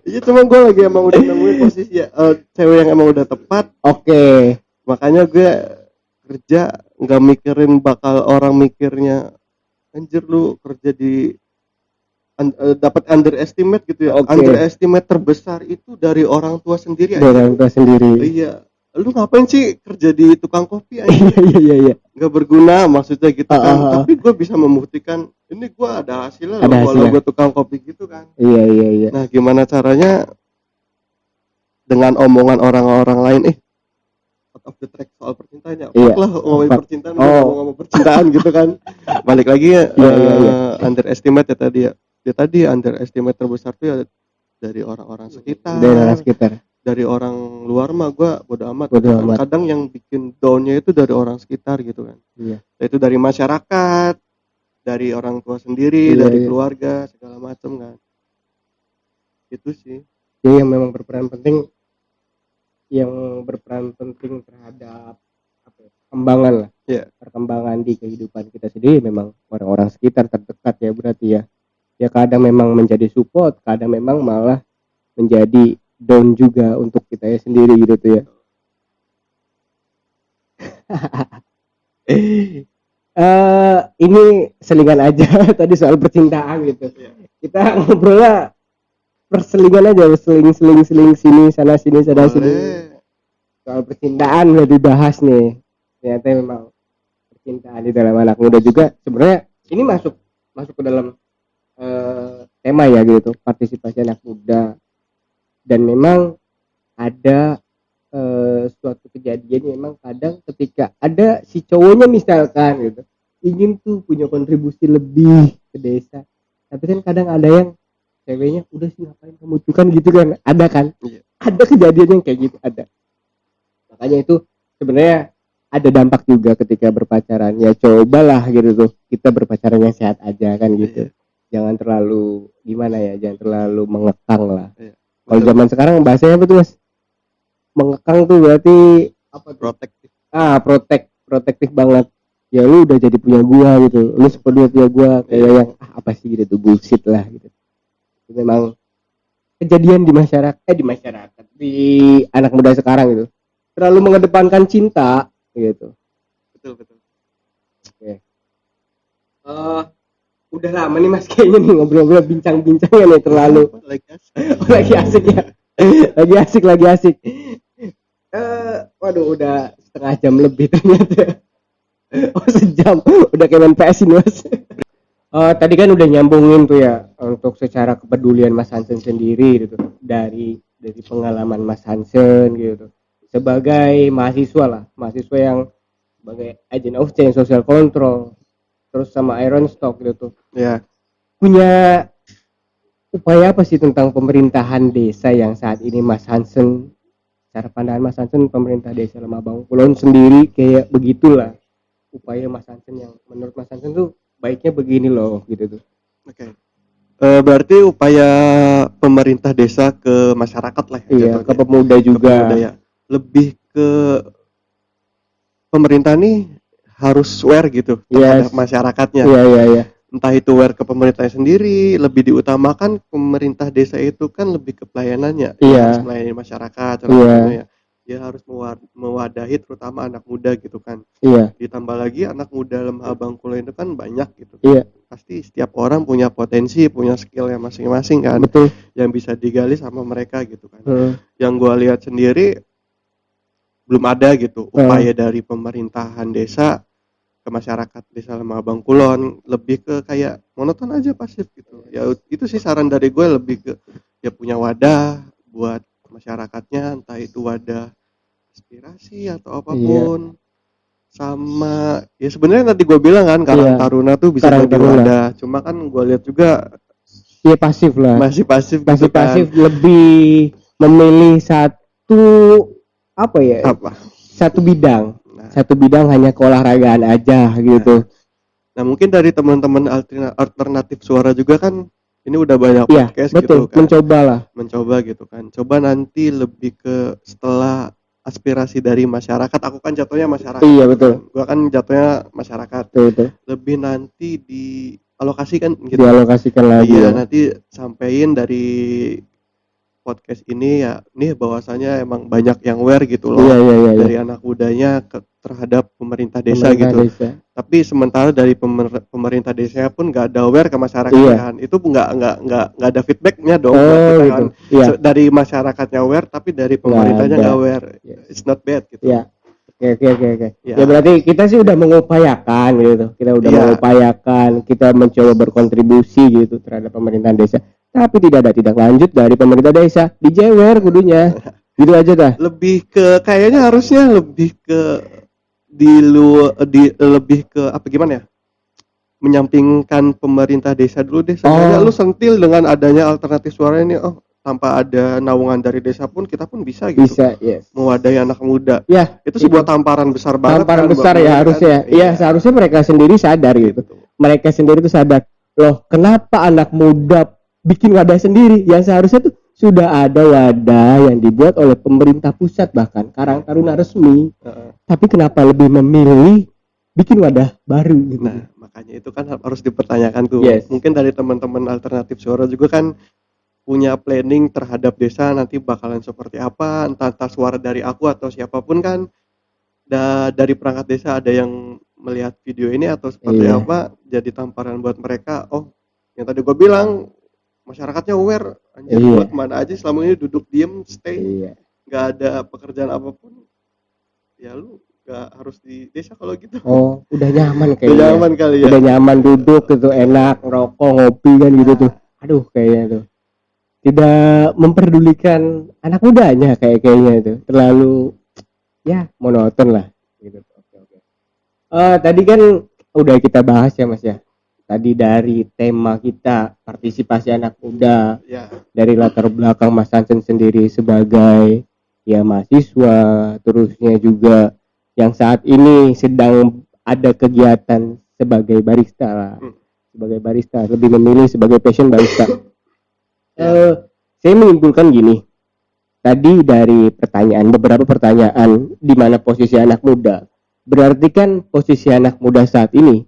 Iya, cuma gue lagi emang udah nemuin posisi ya, cewek yang emang udah tepat. Oke. Makanya gue kerja nggak mikirin bakal orang mikirnya anjir lu kerja di dapat underestimate gitu ya. Underestimate terbesar itu dari orang tua sendiri. Iya. Lu ngapain sih kerja di tukang kopi aja? Iya. Nggak berguna maksudnya gitu kan. Tapi gue bisa membuktikan ini gue ada hasilnya loh kalau gue tukang kopi gitu kan. Iya. Nah gimana caranya dengan omongan orang-orang lain out of the track soal percintaannya. Lah ngomongin percintaan, ngomong percintaan gitu kan. Balik lagi ya, underestimate ya tadi ya. Dia tadi underestimate terbesar tuh ya dari orang-orang sekitar. Dari orang luar mah gue bodo amat. Kadang yang bikin downnya itu dari orang sekitar gitu kan. Iya. Itu dari masyarakat, dari orang tua sendiri, dari keluarga segala macam kan. Itu sih. Jadi yang memang berperan penting terhadap perkembangan lah. Yeah. Perkembangan di kehidupan kita sendiri memang orang-orang sekitar terdekat ya berarti ya. Ya kadang memang menjadi support, kadang memang malah menjadi down juga untuk kita ya sendiri gitu tuh ya. Ini selingan aja tadi soal percintaan gitu. Kita ngobrolnya perselingan aja, seling sini sana sini. Soal percintaan udah dibahas nih. Ternyata memang percintaan di dalam anak muda juga sebenarnya ini masuk ke dalam tema ya gitu, partisipasi anak muda. Dan memang ada suatu kejadian yang memang kadang ketika ada si cowoknya misalkan gitu ingin tuh punya kontribusi lebih ke desa, tapi kan kadang ada yang ceweknya udah sih ngapain kamu tuh kan gitu kan, ada kan, ada kejadian yang kayak gitu ada. Makanya itu sebenarnya ada dampak juga ketika berpacaran, ya cobalah gitu tuh kita berpacaran yang sehat aja kan gitu, jangan terlalu gimana ya, jangan terlalu mengekang lah. Kalau zaman sekarang bahasanya apa tuh mas, mengekang tuh berarti apa tuh? Protektif. Protektif banget. Ya lu udah jadi punya gua gitu, lu sepenuhnya punya gua, kayak yang apa sih gitu tuh, bullshit lah gitu. Itu memang kejadian di masyarakat di anak muda sekarang gitu, terlalu mengedepankan cinta gitu. Betul. Oke. Udah lama nih mas kayaknya nih ngobrol-ngobrol bincang-bincangnya nih terlalu. Lagi asik ya. lagi asik. Waduh udah setengah jam lebih ternyata. Oh sejam, udah kayak main PS ini mas. Tadi kan udah nyambungin tuh ya untuk secara kepedulian Mas Hansen sendiri gitu, dari pengalaman Mas Hansen gitu sebagai mahasiswa yang sebagai agent of change, social control, terus sama Iron Stock gitu tuh. Ya. Punya upaya apa sih tentang pemerintahan desa yang saat ini Mas Hansen, cara pandangan Mas Hansen pemerintah desa Lemah Bangkulon sendiri kayak begitulah upaya Mas Hansen yang menurut Mas Hansen tuh baiknya begini loh gitu tuh. Oke. Berarti upaya pemerintah desa ke masyarakat lah ya, iya, ke pemuda juga. Ke pemuda ya. Lebih ke pemerintah nih harus aware gitu terhadap masyarakatnya. Iya. Entah itu aware ke pemerintah sendiri, lebih diutamakan pemerintah desa itu kan lebih ke pelayanannya. Iya. Harus melayani masyarakat. Iya. Dia harus mewadahi terutama anak muda gitu kan. Iya. Ditambah lagi anak muda Lemah Bangkulon itu kan banyak gitu. Iya. Pasti setiap orang punya potensi, punya skill yang masing-masing kan. Betul. Yang bisa digali sama mereka gitu kan. Yang gua lihat sendiri belum ada gitu upaya dari pemerintahan desa ke masyarakat desa Lemah Bangkulon, lebih ke kayak monoton aja, pasif gitu. Ya itu sih saran dari gue, lebih ke ya punya wadah buat masyarakatnya, entah itu wadah aspirasi atau apapun. Sama ya sebenarnya tadi gue bilang kan Karang Taruna tuh bisa jadi wadah, cuma kan gue lihat juga ya pasif lah, masih pasif gitu kan. Lebih memilih satu bidang, satu bidang hanya keolahragaan aja gitu. Nah mungkin dari teman-teman alternatif suara juga kan ini udah banyak podcast betul, gitu kan, mencoba gitu kan, coba nanti lebih ke setelah aspirasi dari masyarakat, aku kan jatuhnya masyarakat, iya betul, gua kan jatuhnya masyarakat, betul. Lebih nanti dialokasikan gitu, dialokasikan lagi iya, nanti sampein dari podcast ini ya, nih bahwasanya emang banyak yang aware gitu loh, dari anak mudanya terhadap pemerintah desa gitu. Tapi sementara dari pemerintah desa pun nggak ada aware ke masyarakat kan, itu nggak ada feedbacknya dong buat kita kan. Dari masyarakatnya aware, tapi dari pemerintahnya nggak aware, it's not bad gitu. Oke. Ya berarti kita sih udah mengupayakan gitu, mengupayakan, kita mencoba berkontribusi gitu terhadap pemerintahan desa. Tapi tidak ada tindak lanjut dari pemerintah desa, dijewer kudunya. Gitu aja dah. Lebih ke kayaknya harusnya lebih ke lebih ke apa gimana ya? Menyampingkan pemerintah desa dulu deh. Sebenarnya lu sentil dengan adanya alternatif suara ini, tanpa ada naungan dari desa pun kita pun bisa gitu. Bisa, mewadahi anak muda. Ya, itu sebuah tamparan besar banget. Tamparan besar ya harusnya. Iya, seharusnya mereka sendiri sadar gitu. Mereka sendiri tuh sadar. Loh, kenapa anak muda bikin wadah sendiri? Yang seharusnya tuh sudah ada wadah yang dibuat oleh pemerintah pusat, bahkan Karang Taruna resmi. Tapi kenapa lebih memilih bikin wadah baru gitu? Nah, makanya itu kan harus dipertanyakan tuh. Mungkin dari teman-teman alternatif suara juga kan punya planning terhadap desa nanti bakalan seperti apa, entah suara dari aku atau siapapun kan. Dari perangkat desa ada yang melihat video ini atau seperti apa, jadi tamparan buat mereka. Oh, yang tadi gue bilang, masyarakatnya aware, anjir buat kemana aja selama ini duduk diem, stay, nggak ada pekerjaan apapun, ya lu nggak harus di desa kalau gitu. Oh, udah nyaman kayaknya. Udah nyaman kali ya. Udah nyaman duduk gitu, enak ngerokok, ngopi kan gitu tuh. Aduh kayaknya tuh. tidak memperdulikan anak mudanya kayaknya itu terlalu ya monoton lah gitu. Oke. Tadi kan udah kita bahas ya Mas ya. Tadi dari tema kita partisipasi anak muda, Ya. dari latar belakang Mas Hansen sendiri sebagai ya mahasiswa, terusnya juga yang saat ini sedang ada kegiatan sebagai barista lah. Sebagai barista, lebih memilih sebagai passion barista. Saya menyimpulkan gini. Tadi dari beberapa pertanyaan di mana posisi anak muda. Berarti kan posisi anak muda saat ini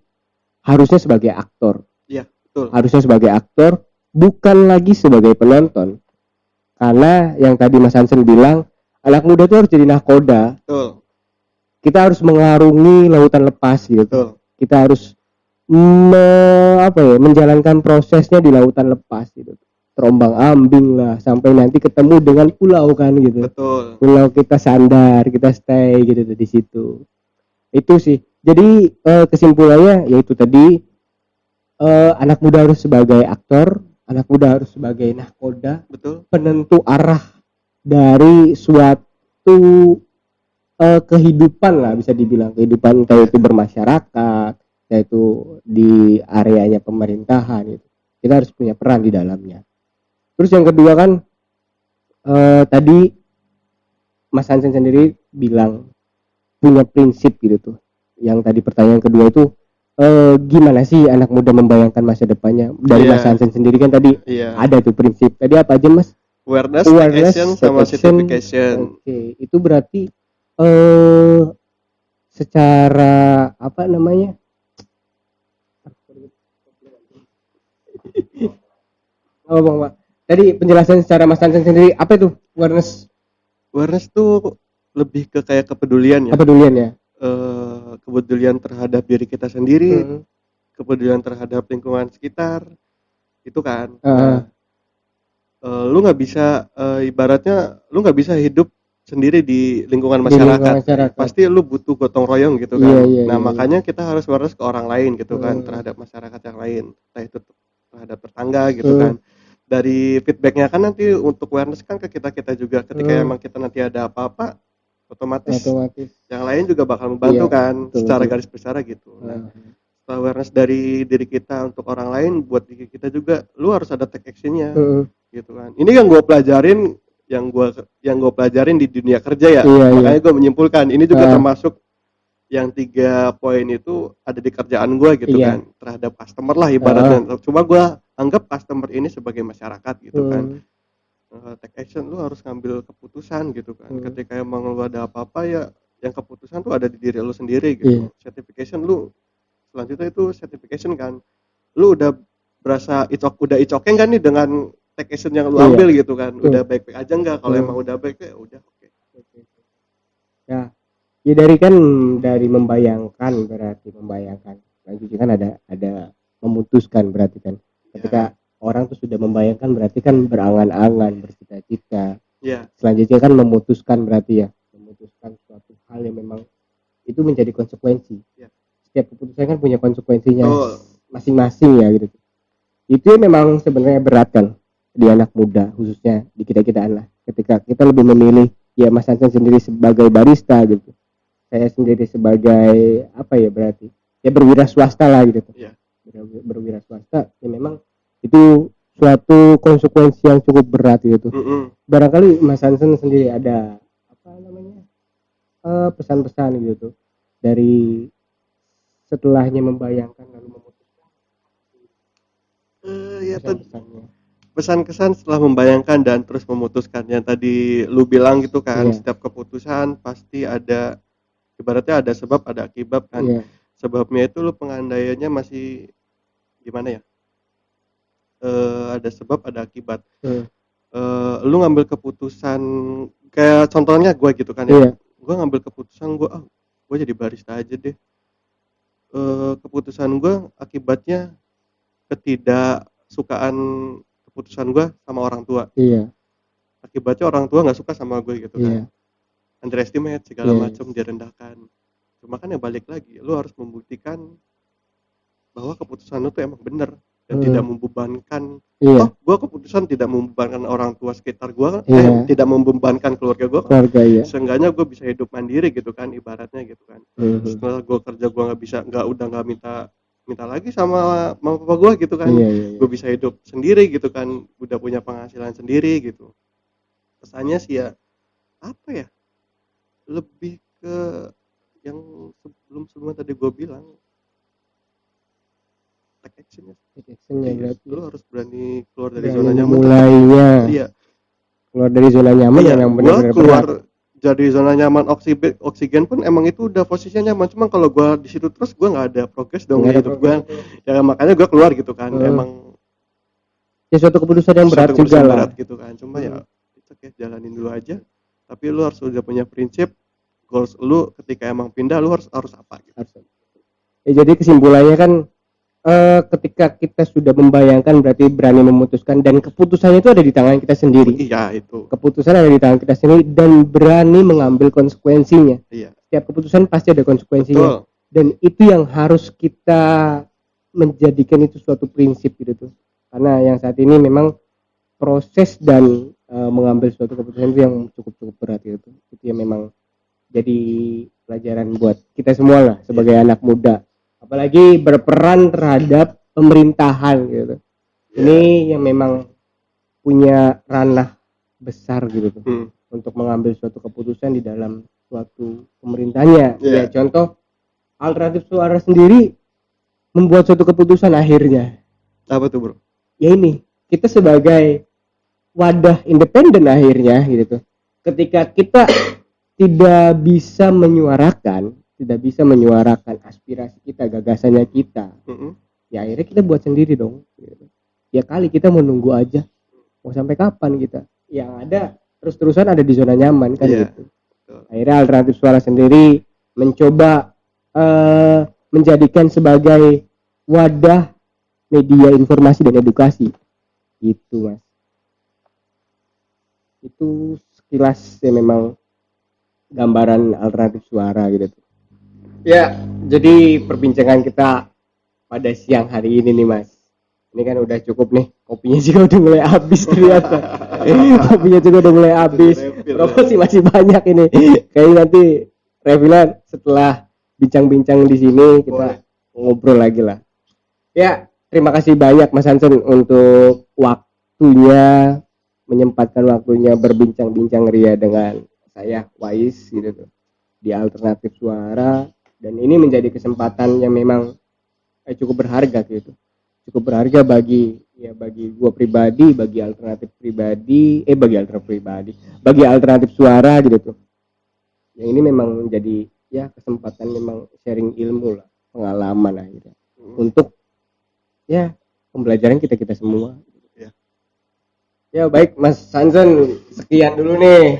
harusnya sebagai aktor. Iya, betul. Harusnya sebagai aktor, bukan lagi sebagai penonton. Karena yang tadi Mas Hansen bilang, anak muda itu harus jadi nahkoda. Betul. Kita harus mengarungi lautan lepas gitu. Betul. Kita harus menjalankan prosesnya di lautan lepas gitu. Terombang ambing lah sampai nanti ketemu dengan pulau kan gitu. Betul. Pulau kita sandar, kita stay gitu di situ. Itu sih. Jadi kesimpulannya yaitu tadi anak muda harus sebagai aktor, anak muda harus sebagai nahkoda, betul, penentu arah dari suatu kehidupan lah, bisa dibilang kehidupan entah itu bermasyarakat, entah itu di areanya pemerintahan gitu. Kita harus punya peran di dalamnya. Terus yang kedua kan tadi Mas Hansen sendiri bilang punya prinsip gitu tuh. Yang tadi pertanyaan kedua itu gimana sih anak muda membayangkan masa depannya dari Mas Hansen sendiri kan tadi ada tuh prinsip. Tadi apa aja Mas? Awareness, action, sama certification. Oke, itu berarti secara apa namanya? Oh, Bang, Pak. Tadi penjelasan secara Mas Hansen sendiri apa itu awareness? Awareness tuh lebih ke kayak kepedulian ya. Kepedulian ya. Kepedulian terhadap diri kita sendiri, kepedulian terhadap lingkungan sekitar, itu kan. Lu nggak bisa ibaratnya lu nggak bisa hidup sendiri di lingkungan masyarakat. Pasti lu butuh gotong royong gitu kan. Makanya kita harus awareness ke orang lain gitu kan, terhadap masyarakat yang lain, entah itu terhadap tetangga gitu kan. Dari feedbacknya kan nanti untuk awareness kan ke kita juga, ketika emang kita nanti ada apa-apa otomatis yang lain juga bakal membantu kan, secara garis besar gitu. Nah, awareness dari diri kita untuk orang lain, buat diri kita juga, lu harus ada take actionnya gitu kan. Ini yang gue pelajarin, yang gue pelajarin di dunia kerja ya. Makanya gue menyimpulkan ini juga termasuk yang 3 poin itu ada di kerjaan gue gitu kan, terhadap customer lah ibaratnya. Cuma gue anggap customer ini sebagai masyarakat gitu kan. Take action, lu harus ngambil keputusan gitu kan. Ketika emang lu ada apa-apa ya, yang keputusan tuh ada di diri lu sendiri gitu. Certification lu selanjutnya itu certification kan. Lu udah berasa udah okay kan nih dengan take action yang lu ambil gitu kan. Udah baik-baik aja enggak? Kalau emang udah baik ya udah oke. Ya. Ya dari membayangkan berarti membayangkan. Selanjutnya kan ada memutuskan berarti kan. Ketika orang tuh sudah membayangkan berarti kan berangan-angan, bercita-cita. Selanjutnya kan memutuskan berarti ya. Memutuskan suatu hal yang memang itu menjadi konsekuensi. Setiap keputusan kan punya konsekuensinya masing-masing ya gitu. Itu memang sebenarnya berat kan di anak muda, khususnya di kita-kitaan lah. Ketika kita lebih memilih, ya Mas Hansen sendiri sebagai barista gitu, saya sendiri sebagai apa ya berarti ya berwira swasta lah gitu. Berwira swasta ya memang itu suatu konsekuensi yang cukup berat gitu. Barangkali Mas Hansen sendiri ada apa namanya pesan-pesan gitu dari setelahnya membayangkan lalu memutuskan. Pesan kesan setelah membayangkan dan terus memutuskan yang tadi lu bilang gitu kan. Setiap keputusan pasti ada, ibaratnya ada sebab ada akibat kan. Sebabnya itu lu pengandaiannya masih gimana ya, ada sebab ada akibat. Lu ngambil keputusan kayak contohnya gue gitu kan ya. Gue ngambil keputusan gue jadi barista aja deh. Keputusan gue akibatnya ketidaksukaan keputusan gue sama orang tua. Akibatnya orang tua nggak suka sama gue gitu kan. Underestimate segala macam, direndahkan. Cuma kan ya balik lagi, lu harus membuktikan bahwa keputusan lu tuh emang bener. dan tidak membebankan. Iya. Gue keputusan tidak membebankan orang tua sekitar gue, Iya. tidak membebankan keluarga gue. Iya. Seenggaknya gue bisa hidup mandiri gitu kan, ibaratnya gitu kan. Setelah gue kerja gue nggak minta lagi sama mama papa gue gitu kan. Iya. Gue bisa hidup sendiri gitu kan, udah punya penghasilan sendiri gitu. Kesannya sih ya apa ya, lebih ke yang sebelumnya tadi gue bilang, take actionnya. Berarti Lu harus berani keluar dari berani zona nyaman. Mulainya. Iya. Keluar dari zona nyaman yang benar-benar keluar dari zona nyaman, oksigen pun emang itu udah posisinya nyaman. Cuma kalau gue di situ terus gue nggak ada progres dong di hidup gue. Ya makanya gue keluar gitu kan. Emang ya suatu keputusan yang berat juga lah. Gitu kan. Cuma ya oke, jalanin dulu aja. Tapi lu harus udah punya prinsip, goals lu ketika emang pindah lu harus apa gitu. Jadi kesimpulannya kan ketika kita sudah membayangkan berarti berani memutuskan, dan keputusannya itu ada di tangan kita sendiri. Iya, itu. Keputusan ada di tangan kita sendiri dan berani mengambil konsekuensinya. Iya. Setiap keputusan pasti ada konsekuensinya. Betul. Dan itu yang harus kita menjadikan itu suatu prinsip gitu tuh. Karena yang saat ini memang proses dan mengambil suatu keputusan itu yang cukup berat gitu. Itu yang memang jadi pelajaran buat kita semua lah sebagai anak muda. Apalagi berperan terhadap pemerintahan gitu. Ini yang memang punya ranah besar gitu tuh, untuk mengambil suatu keputusan di dalam suatu pemerintahnya. Ya contoh Alternatif Suara sendiri membuat suatu keputusan akhirnya. Apa tuh, bro? Ya ini, kita sebagai wadah independen akhirnya gitu tuh. Ketika kita tidak bisa menyuarakan aspirasi kita, gagasannya kita, ya akhirnya kita buat sendiri dong. Ya kali kita mau nunggu aja, mau sampai kapan kita? Yang ada terus-terusan ada di zona nyaman kan gitu. Akhirnya Alternatif Suara sendiri mencoba menjadikan sebagai wadah media informasi dan edukasi. Itu mas. Itu sekilas ya memang gambaran Alternatif Suara gitu. Ya, jadi perbincangan kita pada siang hari ini nih mas. Ini kan udah cukup nih, kopinya juga udah mulai habis ternyata. Kopinya juga udah mulai habis. Promosi masih banyak ini. Kayaknya nanti refillan setelah bincang-bincang di sini kita ngobrol lagi lah. Ya, terima kasih banyak Mas Hansen untuk waktunya, menyempatkan waktunya berbincang-bincang ria dengan saya Wais gitu tuh di Alternatif Suara. Dan ini menjadi kesempatan yang memang cukup berharga gitu. Cukup berharga bagi gua pribadi, bagi Alternatif Suara gitu tuh. Yang ini memang menjadi ya kesempatan memang sharing ilmu lah, pengalaman akhirnya. Untuk ya pembelajaran kita semua. Ya baik Mas Hansen, sekian dulu nih.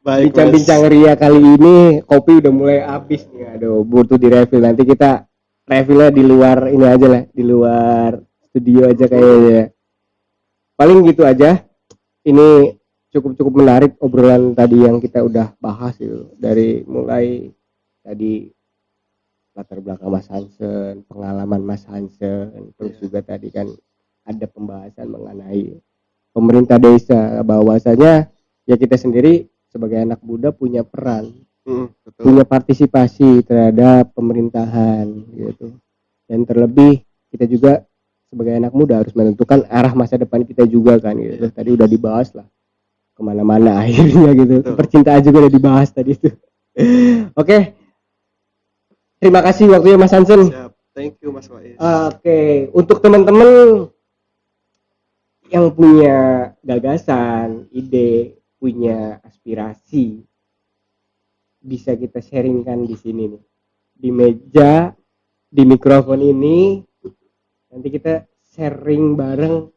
Baik, bincang-bincang ria kali ini. Kopi udah mulai habis nih. Aduh, butuh direfill. Nanti kita refillnya di luar ini aja lah, di luar studio aja kayaknya. Paling gitu aja. Ini cukup menarik obrolan tadi yang kita udah bahas itu. Dari mulai tadi latar belakang Mas Hansen, pengalaman Mas Hansen, terus juga tadi kan ada pembahasan mengenai pemerintah desa, bahwasanya ya kita sendiri sebagai anak muda punya peran, punya partisipasi terhadap pemerintahan gitu. Dan terlebih kita juga sebagai anak muda harus menentukan arah masa depan kita juga kan gitu. Tadi udah dibahas lah kemana-mana akhirnya gitu. Percintaan juga udah dibahas tadi itu. Oke. Terima kasih waktunya Mas Hansen. Siap. Thank you Mas Wais. Oke. Untuk teman-teman yang punya gagasan, ide, punya aspirasi, bisa kita sharingkan di sini nih, di meja, di mikrofon ini. Nanti kita sharing bareng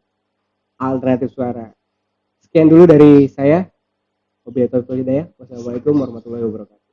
Alternatif Suara. Sekian dulu dari saya. Wabillahi taufiq wal hidayah. Wassalamualaikum warahmatullahi wabarakatuh.